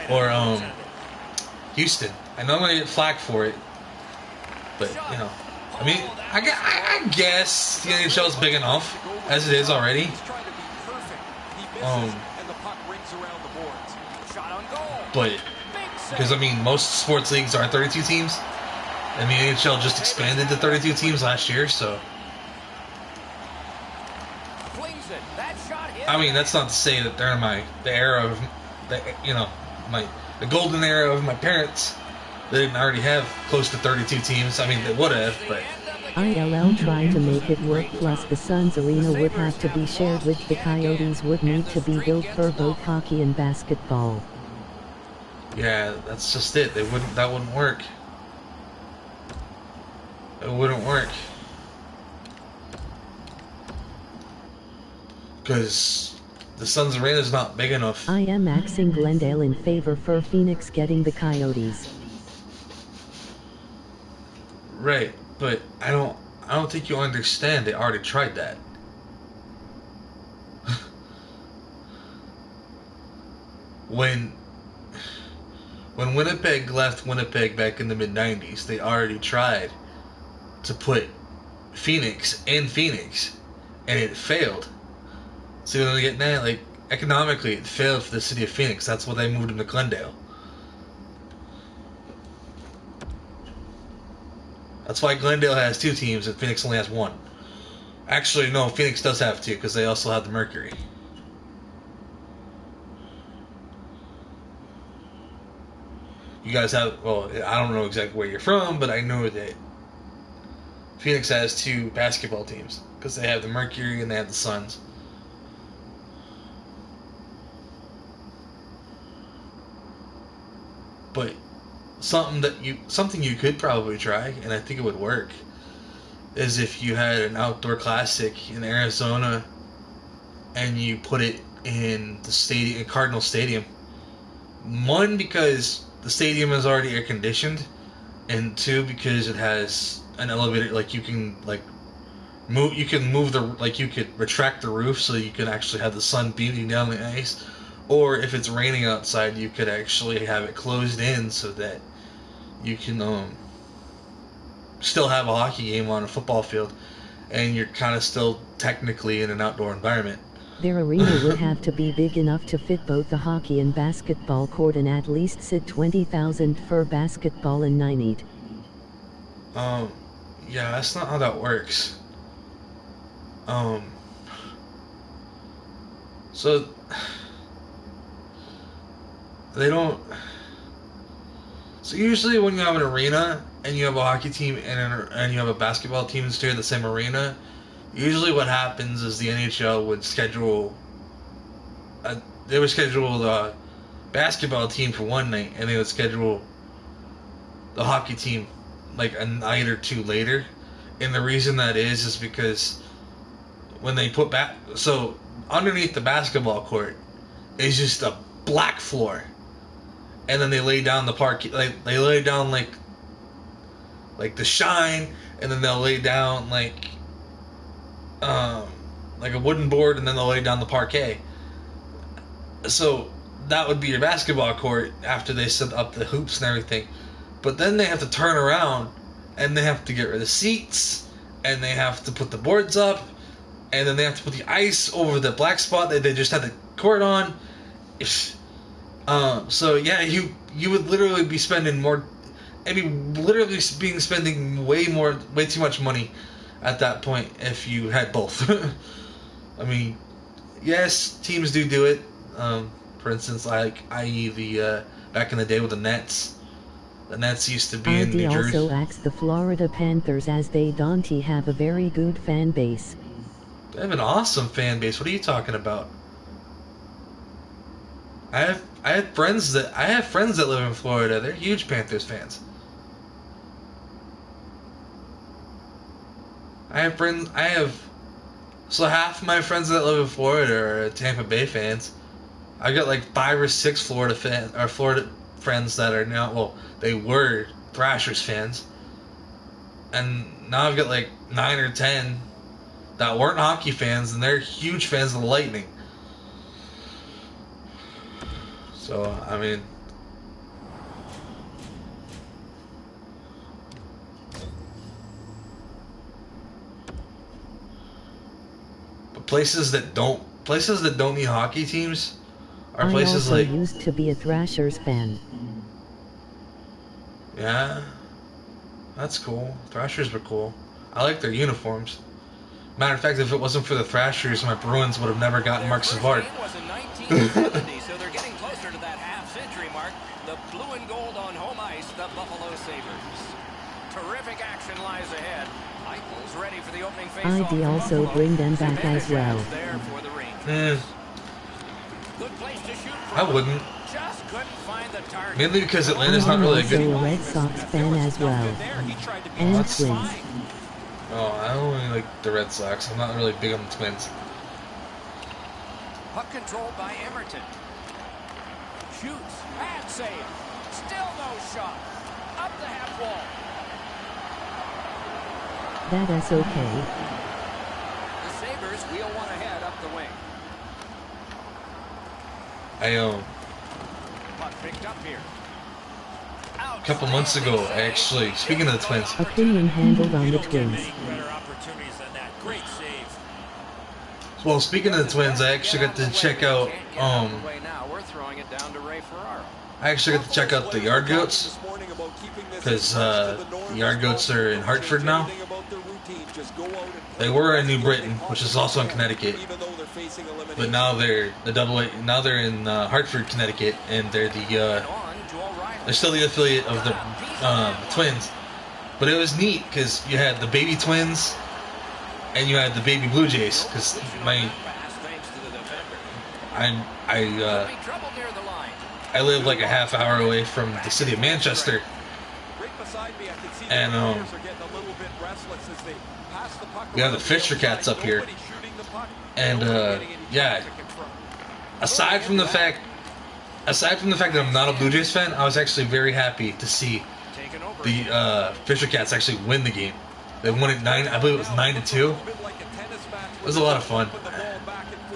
or Houston. I know I'm gonna get flack for it, but I mean, I guess the NHL is big enough as it is already. He's trying to be perfect. He misses, and the puck rings around the boards. Shot on goal. But Big because I mean, most sports leagues are 32 teams, and the NHL just expanded to 32 teams last year. So Flings it. That shot hit. I mean, that's not to say that they're in the era of the golden era of my parents. They didn't already have close to 32 teams. I mean, they would have, but ILL tried to make it work, plus the Suns arena would have to be shared, which the Coyotes would need to be built for both hockey and basketball. yeah, that's just it. That wouldn't work. It wouldn't work. Because the Suns arena is not big enough. I am axing Glendale in favor for Phoenix getting the Coyotes. Right, but I don't think you understand. They already tried that. when Winnipeg left Winnipeg back in the mid-90s, they already tried to put Phoenix in Phoenix, and it failed. So when they get that, like, economically, it failed for the city of Phoenix. That's why they moved them to Glendale. That's why Glendale has 2 teams and Phoenix only has 1. Actually, no, Phoenix does have 2 because they also have the Mercury. You guys have, well, I don't know exactly where you're from, but I know that Phoenix has 2 basketball teams because they have the Mercury and they have the Suns. But something you could probably try, and I think it would work, is if you had an outdoor classic in Arizona and you put it in the stadium, in Cardinal Stadium. 1, because the stadium is already air conditioned, and 2, because it has an elevator. Like you can you could retract the roof so you can actually have the sun beating down the ice. Or if it's raining outside, you could actually have it closed in so that you can still have a hockey game on a football field, and you're kind of still technically in an outdoor environment. Their arena would have to be big enough to fit both the hockey and basketball court and at least sit 20,000 for basketball and 9 Yeah, that's not how that works. So they don't. So usually when you have an arena and you have a hockey team and you have a basketball team share the same arena, usually what happens is the NHL would schedule the basketball team for one night, and they would schedule the hockey team like a night or 2 later. And the reason that is because when they put so underneath the basketball court is just a black floor, and then they lay down the they lay down like the shine, and then they'll lay down like a wooden board, and then they'll lay down the parquet. So that would be your basketball court after they set up the hoops and everything. But then they have to turn around, and they have to get rid of seats, and they have to put the boards up, and then they have to put the ice over the black spot that they just had the court on. So yeah, you would literally be spending more. Spending way too much money at that point if you had both. I mean, yes, teams do it. For instance, i.e. the back in the day with the Nets. The Nets used to be in New Jersey. also acts the Florida Panthers as they don't have a very good fan base. They have an awesome fan base. What are you talking about? I have friends that live in Florida. They're huge Panthers fans. So half my friends that live in Florida are Tampa Bay fans. I got like 5 or 6 Florida friends that are now, well, they were Thrashers fans, and now I've got like 9 or 10 that weren't hockey fans, and they're huge fans of the Lightning. So I mean, but places that don't need hockey teams are places I like. also used to be a Thrashers fan. Yeah, that's cool. Thrashers were cool. I like their uniforms. Matter of fact, if it wasn't for the Thrashers, my Bruins would have never gotten Mark Savard. Was in 1970, so they're getting closer to that half-century mark. The blue and gold on home ice, the Buffalo Sabres. Terrific action lies ahead. Eichel's ready for the opening face-off. I'd also bring them back as well. There for the Rangers. Good place to shoot from. I wouldn't. Just couldn't find the target. Mainly because Atlanta's not really a good. I'm also a Red Sox fan as well. And Twins. Oh, I only like the Red Sox. I'm not really big on the Twins. Puck controlled by Emerton. Shoots. Bad save. Still no shot. Up the half wall. That's okay. The Sabres wheel one ahead up the wing. picked up here. A couple months ago, actually, speaking of the Twins. Opinion handled on the Twins. Better opportunities than that. Great save. Well, speaking of the Twins, I actually got to check out, I actually got to check out the Yard Goats, because the Yard Goats are in Hartford now. They were in New Britain, which is also in Connecticut, but now they're now they're in Hartford, Connecticut, and they're they're still the affiliate of the Twins. But it was neat because you had the baby Twins and you had the baby Blue Jays. Because I live like a half hour away from the city of Manchester, and we have the Fisher Cats up here, and yeah. Aside from the fact that I'm not a Blue Jays fan, I was actually very happy to see the Fisher Cats actually win the game. They won it I believe it was 9-2. It was a lot of fun.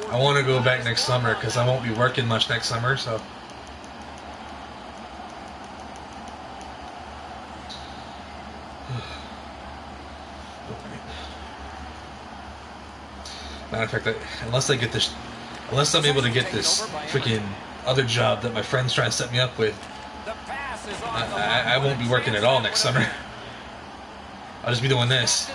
I want to go back next summer because I won't be working much next summer, so. Matter of fact, unless I'm able to get this freaking other job that my friend's trying to set me up with, I won't be working at all next summer. I'll just be doing this.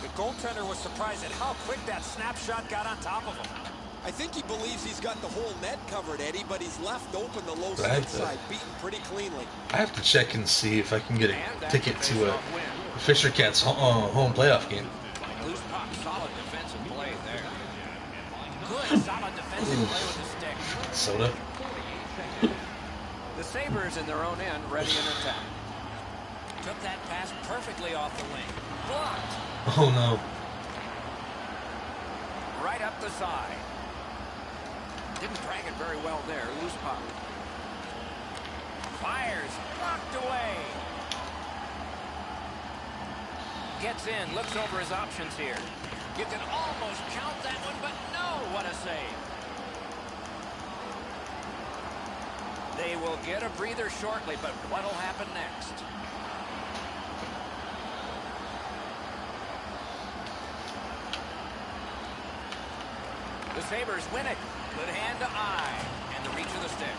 The goaltender was surprised at how quick that snapshot got on top of him. I think he believes he's got the whole net covered, Eddie, but he's left open the low side, beaten pretty cleanly. I have to check and see if I can get a ticket to a Fisher Cats home playoff game. Loose puck, solid defensive play there. Good, solid defensive play with the stick. Soda. The Sabres in their own end, ready in attack. Took that pass perfectly off the wing. Blocked. Oh no. Right up the side. Didn't drag it very well there. Loose puck. Fires. Knocked away. Gets in. Looks over his options here. You can almost count that one, but no. What a save. They will get a breather shortly, but what'll happen next? The Sabres win it. Good hand to eye. And the reach of the stick.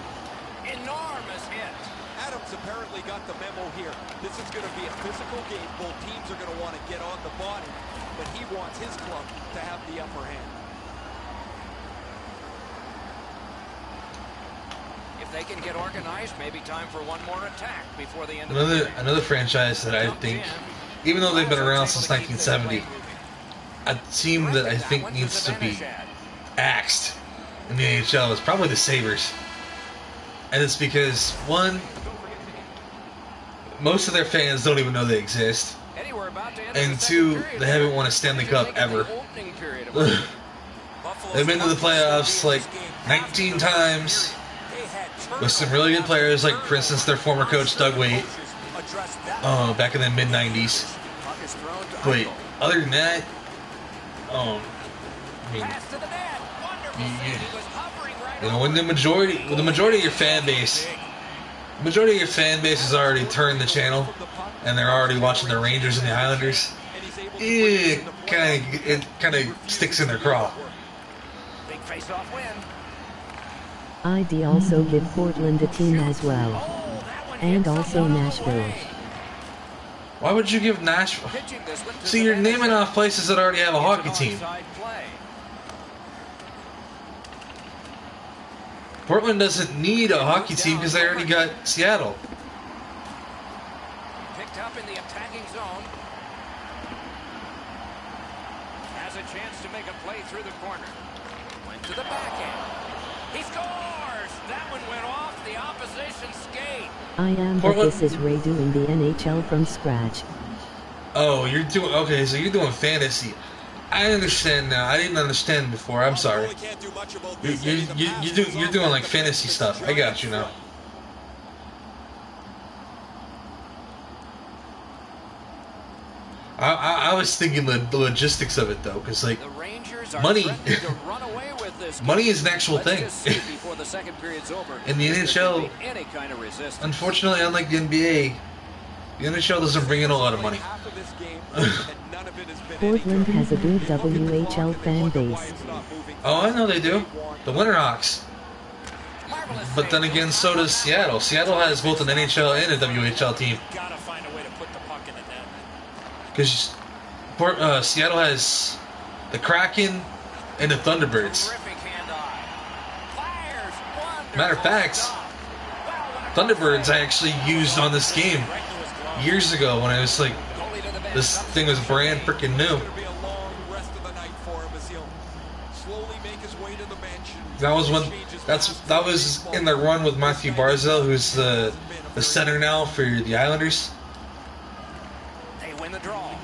Enormous hit. Adams apparently got the memo here. This is going to be a physical game. Both teams are going to want to get on the body, but he wants his club to have the upper hand. If they can get organized, maybe time for one more attack before the end of Another franchise that I think, even though they've been around since 1970, a team that I think needs to be axed in the NHL is probably the Sabres. And it's because, one, most of their fans don't even know they exist. And two, they haven't won a Stanley Cup ever. They've been to the playoffs like 19 times with some really good players, like, for instance, their former coach, Doug Waite, back in the mid-90s. But other than that, I mean, you know, when the majority of your fan base, has already turned the channel, and they're already watching the Rangers and the Islanders, it kind of sticks in their craw. Big face-off win. I'd also give Portland a team as well, and also Nashville. Why would you give Nashville? See, you're naming off places that already have a hockey team. Portland doesn't need a hockey team because they already got Seattle. Picked up in the attacking zone. Has a chance to make a play through the corner. Went to the backhand. He scores! That one went off the opposition skate. I am, but this is Ray doing the NHL from scratch. Oh, you're doing, okay, so you're doing fantasy. I understand now. I didn't understand before. I'm sorry. You're doing like fantasy stuff. I got you now. I was thinking the logistics of it though, because like money, money is an actual thing. In the NHL, unfortunately, unlike the NBA, the NHL doesn't bring in a lot of money. Portland has a big WHL fan base. Oh, I know they do. The Winterhawks. But then again, so does Seattle. Seattle has both an NHL and a WHL team. Because Seattle has the Kraken and the Thunderbirds. Matter of fact, Thunderbirds I actually used on this game years ago when I was like, this thing was brand freaking new. That was when that was in the run with Matthew Barzal, who's the center now for the Islanders. They win the draw.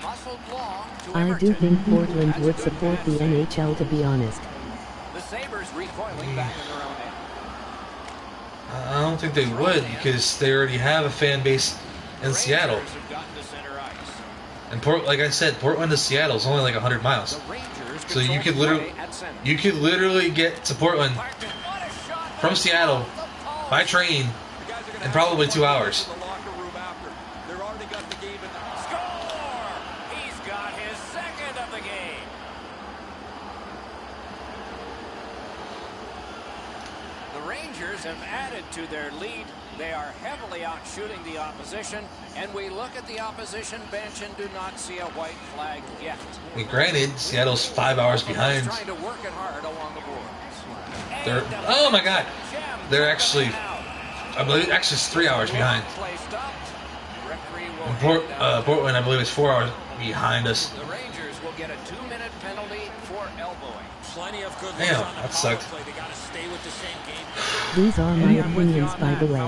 Muscled long to I do think Portland would support the NHL, to be honest. the Sabres recoiling back in their own end. I don't think they would, because they already have a fan base in Seattle. And like I said, Portland to Seattle is only like 100 miles. So you could literally get to Portland from Seattle by train in probably 2 hours. Score! He's got his second of the game. The Rangers have added to their lead. They are heavily out shooting the opposition, and we look at the opposition bench and do not see a white flag yet. I mean, granted, Seattle's 5 hours behind. Trying to work it hard along the boards. Oh my God, they're actually, I believe, actually it's 3 hours behind. And Portland, I believe, is 4 hours behind us. The Rangers will get a 2-minute penalty for elbowing. Plenty of good Damn, on the that sucked. power play. They got to stay with the same game. These are my opinions, by the way.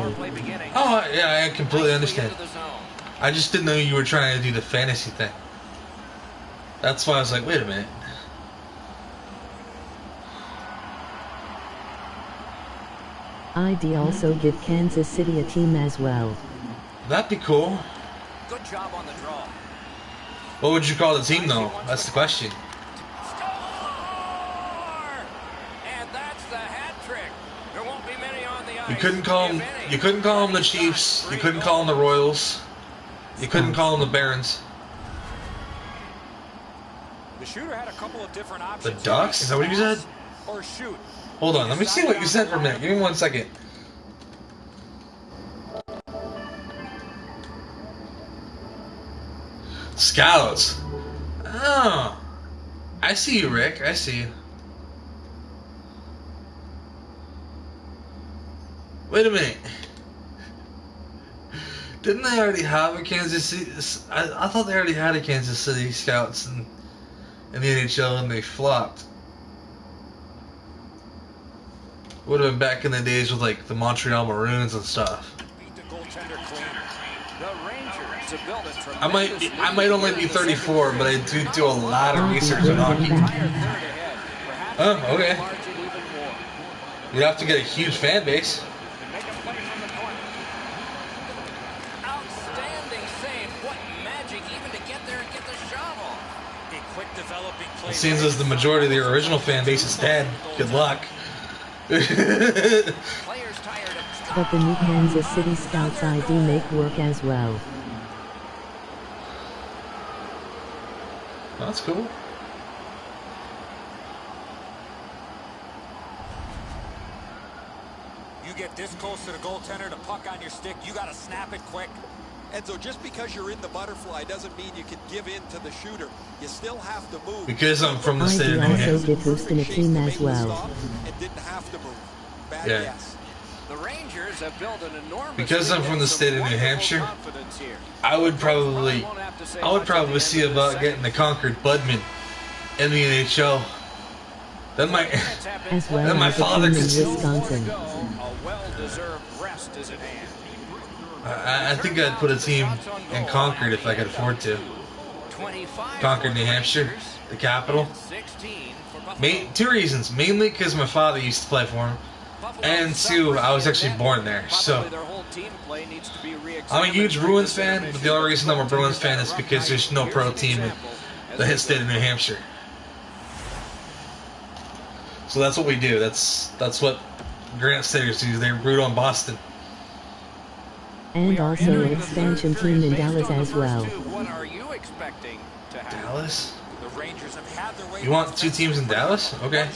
Oh yeah, I completely understand. I just didn't know you were trying to do the fantasy thing. That's why I was like, wait a minute. I'd also give Kansas City a team as well. That'd be cool. Good job on the draw. What would you call the team though? That's the question. And that's the hat trick. There won't be many on the ice. You couldn't call them the Chiefs. You couldn't call them the Royals. You couldn't call them the Barons. The shooter had a couple of different The options. Ducks? Is that what you said? Or shoot. Hold on, let me see what you said for a minute. Give me 1 second. Scouts. Oh. I see you, Rick. I see you. Wait a minute. Didn't they already have a Kansas City? I thought they already had a Kansas City Scouts in the NHL and they flopped. Would have been back in the days with like the Montreal Maroons and stuff. Beat the goaltender clean. The Rangers have built a I might only be 34, but I do a lot of research on hockey. Oh, okay. You'd have to get a huge fan base. Outstanding save. What magic even to get there and get the shot off. A quick developing play. It seems as the majority of the original fan base is dead. Good luck. Players tired of But the new Kansas City Scouts ID make work as well. That's cool. You get this close to the goaltender, the puck on your stick, you got to snap it quick. And so just because you're in the butterfly doesn't mean you can give in to the shooter. You still have to move. Because I'm from the state of New I'd also Hampshire. give Houston a team as well. And didn't have to move. Bad Yeah. guess. The Rangers have built an enormous Because I'm from the state of New Hampshire, I would probably see about getting the Concord Budman in the NHL. Then my As well Then my as a father team in could- Wisconsin. A well-deserved rest is at hand. I think I'd put a team in Concord if I could afford to. 25 Concord, New Hampshire, the capital. 16 for Buffalo. Two reasons. Mainly because my father used to play for him. and two, I was actually born there. So I'm a huge Bruins fan, but the only reason I'm a Bruins fan is because there's no pro team that hits state of New Hampshire. So that's what we do. That's what Granite Staters do. They root on Boston. And also an expansion team in Dallas as well. What are you expecting to happen? Dallas? The Rangers have had their way. You want two teams in Dallas? Okay.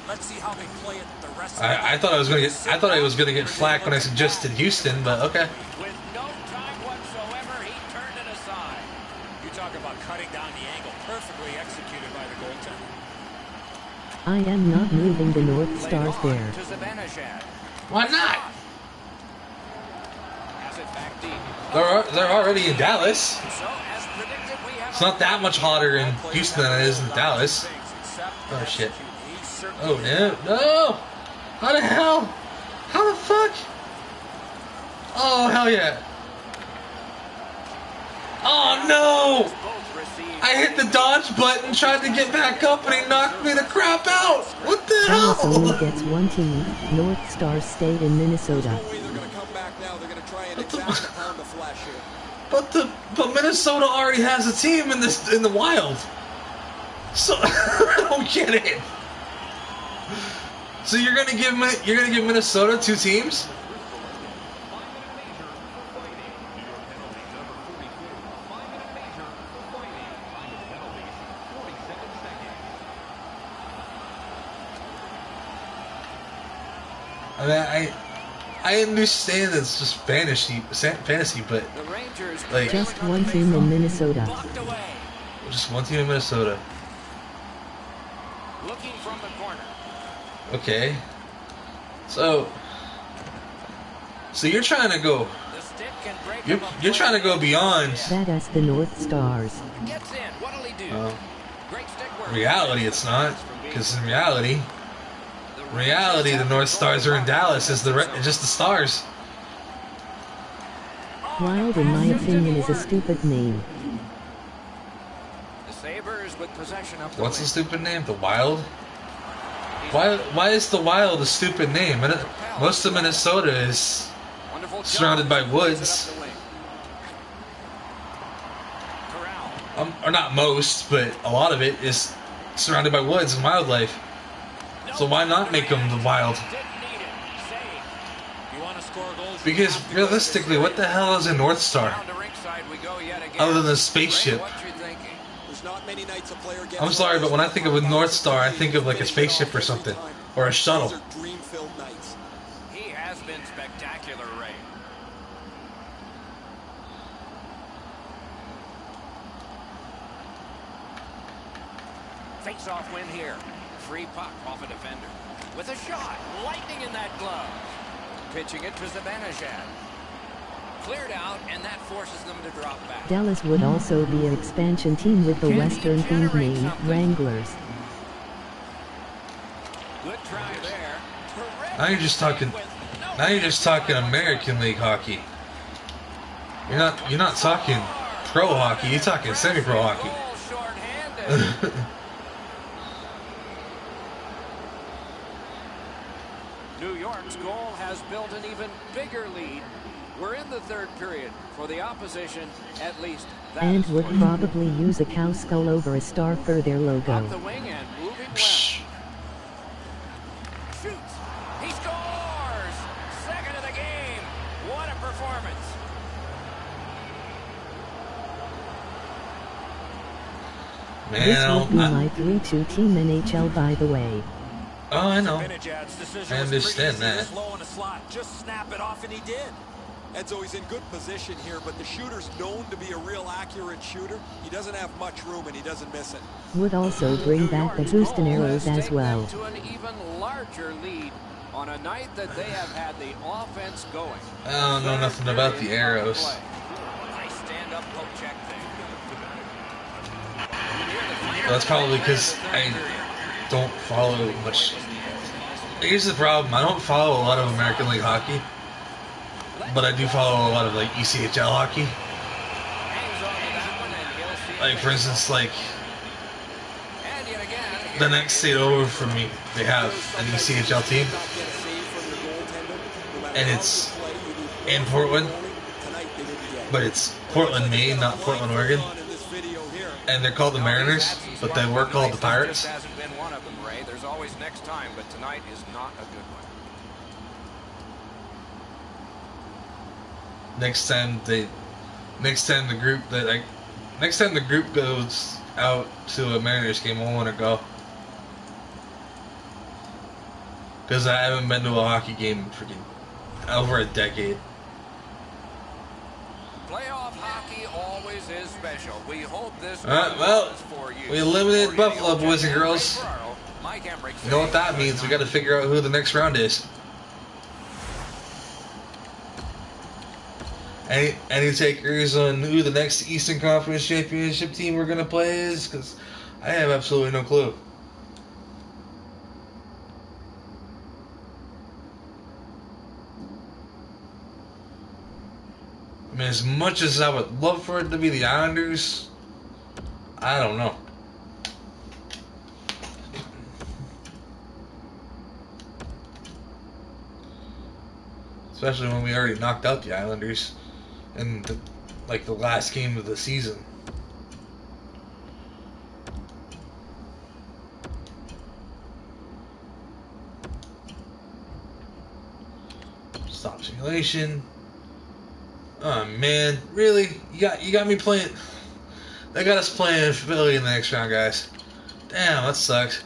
Let's see how they play it the rest of I thought I was gonna get flack when I suggested Houston, but okay. With no time whatsoever, he turned it aside. You talk about cutting down the angle, perfectly executed by the goaltender. I am not moving the North Stars there. To Zibanejad. Why not? Has it back deep. They're already in Dallas. So, as predicted, we have It's not that much hotter in Houston than it is in Dallas. Oh shit. Oh no, no! How the hell? How the fuck? Oh hell yeah! Oh no! I hit the dodge button, tried to get back up, and he knocked me the crap out! What the Dallas hell? only gets one team. North Stars stayed in Minnesota. But Minnesota already has a team in the Wild. So I don't get it. So you're gonna give Minnesota two teams? I mean, I understand it's just fantasy, but like just one team in Minnesota. Just one team in Minnesota. Looking from the corner. Okay. So you're trying to go. The stick can break You're trying to go beyond. That's the North Stars. Gets in. What'll he do? Great stick work. Reality, it's not, because in reality, the North Stars are in Dallas. Is just the Stars. Wild, in my opinion, is a stupid name. The Sabres with possession of the What's the wing. stupid name? The Wild? Why is the Wild a stupid name? Most of Minnesota is Wonderful surrounded job. by Puts woods. it up the wing. Corral. Or not most, but a lot of it is surrounded by woods and wildlife. So why not make them the Wild? Didn't need it. Save. You want to score goals? Because realistically, what the hell is a North Star? Down to ringside we go yet again. Other than a Ray, spaceship. what you thinking? There's not many nights a player gets. I'm sorry, but when I think of a North Star, I think of like a spaceship or something. Or a shuttle. These are dream-filled nights. He has been spectacular, Ray. Face-off win here. Free puck off a defender. With a shot. Lightning in that glove. Pitching it to Zibanejad. Cleared out, and that forces them to drop back. Dallas would also be an expansion team with the Western themed name, Wranglers. Good try there. Now you're just talking. Now you're just talking American League hockey. You're not talking pro hockey. You're talking semi-pro hockey. Short-handed. New York's goal has built an even bigger lead. We're in the third period. For the opposition, at least that And is would for sure. probably use a cow skull over a star for their logo. Up the wing and moving well. Psh. Shoots. He scores. Second of the game. What a performance. Man, This would be my 3-2 team NHL, by the way. oh, I know. Zibanejad's decision I was understand pretty easy. that. He was low in the slot. Just snap it off, and he did. Edzo, he's in good position here, but the shooter's known to be a real accurate shooter. He doesn't have much room, and he doesn't miss it. Would also bring back the Houston Arrows as well. To an even larger lead on a night that they have had the offense going. I don't know nothing about the Arrows. Nice stand-up poke check thing. That's probably because I don't follow much. Here's the problem: I don't follow a lot of American League hockey, but I do follow a lot of like ECHL hockey. Hangs on to that one, and he'll see Like for instance, like and yet again, the next state over from me, they have an ECHL team, and it's in Portland, but it's Portland, Maine, not Portland, Oregon, and they're called the Mariners, but they were called the Pirates. Hasn't been one of them, Ray. There's always next time, but tonight is not a good one. Next time the group goes out to a Mariners game, I want to go, because I haven't been to a hockey game in freaking over a decade. Playoff hockey always is special. We hope this well, is for you. we eliminated Buffalo, boys and girls. You know what that means? We got to figure out who the next round is. Any takers on who the next Eastern Conference Championship team we're gonna play is? Because I have absolutely no clue. I mean, as much as I would love for it to be the Islanders, I don't know. Especially when we already knocked out the Islanders in the last game of the season. Stop simulation. Oh man, really? You got me playing. They got us playing Philly in the next round, guys. Damn, that sucks.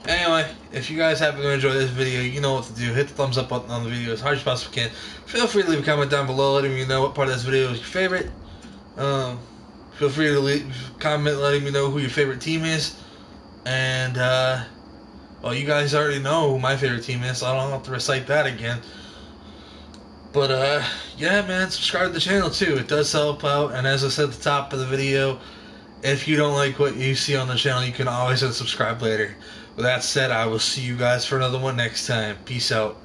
Anyway, if you guys happen to enjoy this video, you know what to do. Hit the thumbs up button on the video as hard as possible can. Feel free to leave a comment down below letting me know what part of this video is your favorite. Feel free to leave a comment letting me know who your favorite team is. And, well, you guys already know who my favorite team is, so I don't have to recite that again. But, yeah, man, subscribe to the channel, too. It does help out. And as I said at the top of the video, if you don't like what you see on the channel, you can always unsubscribe later. With that said, I will see you guys for another one next time. Peace out.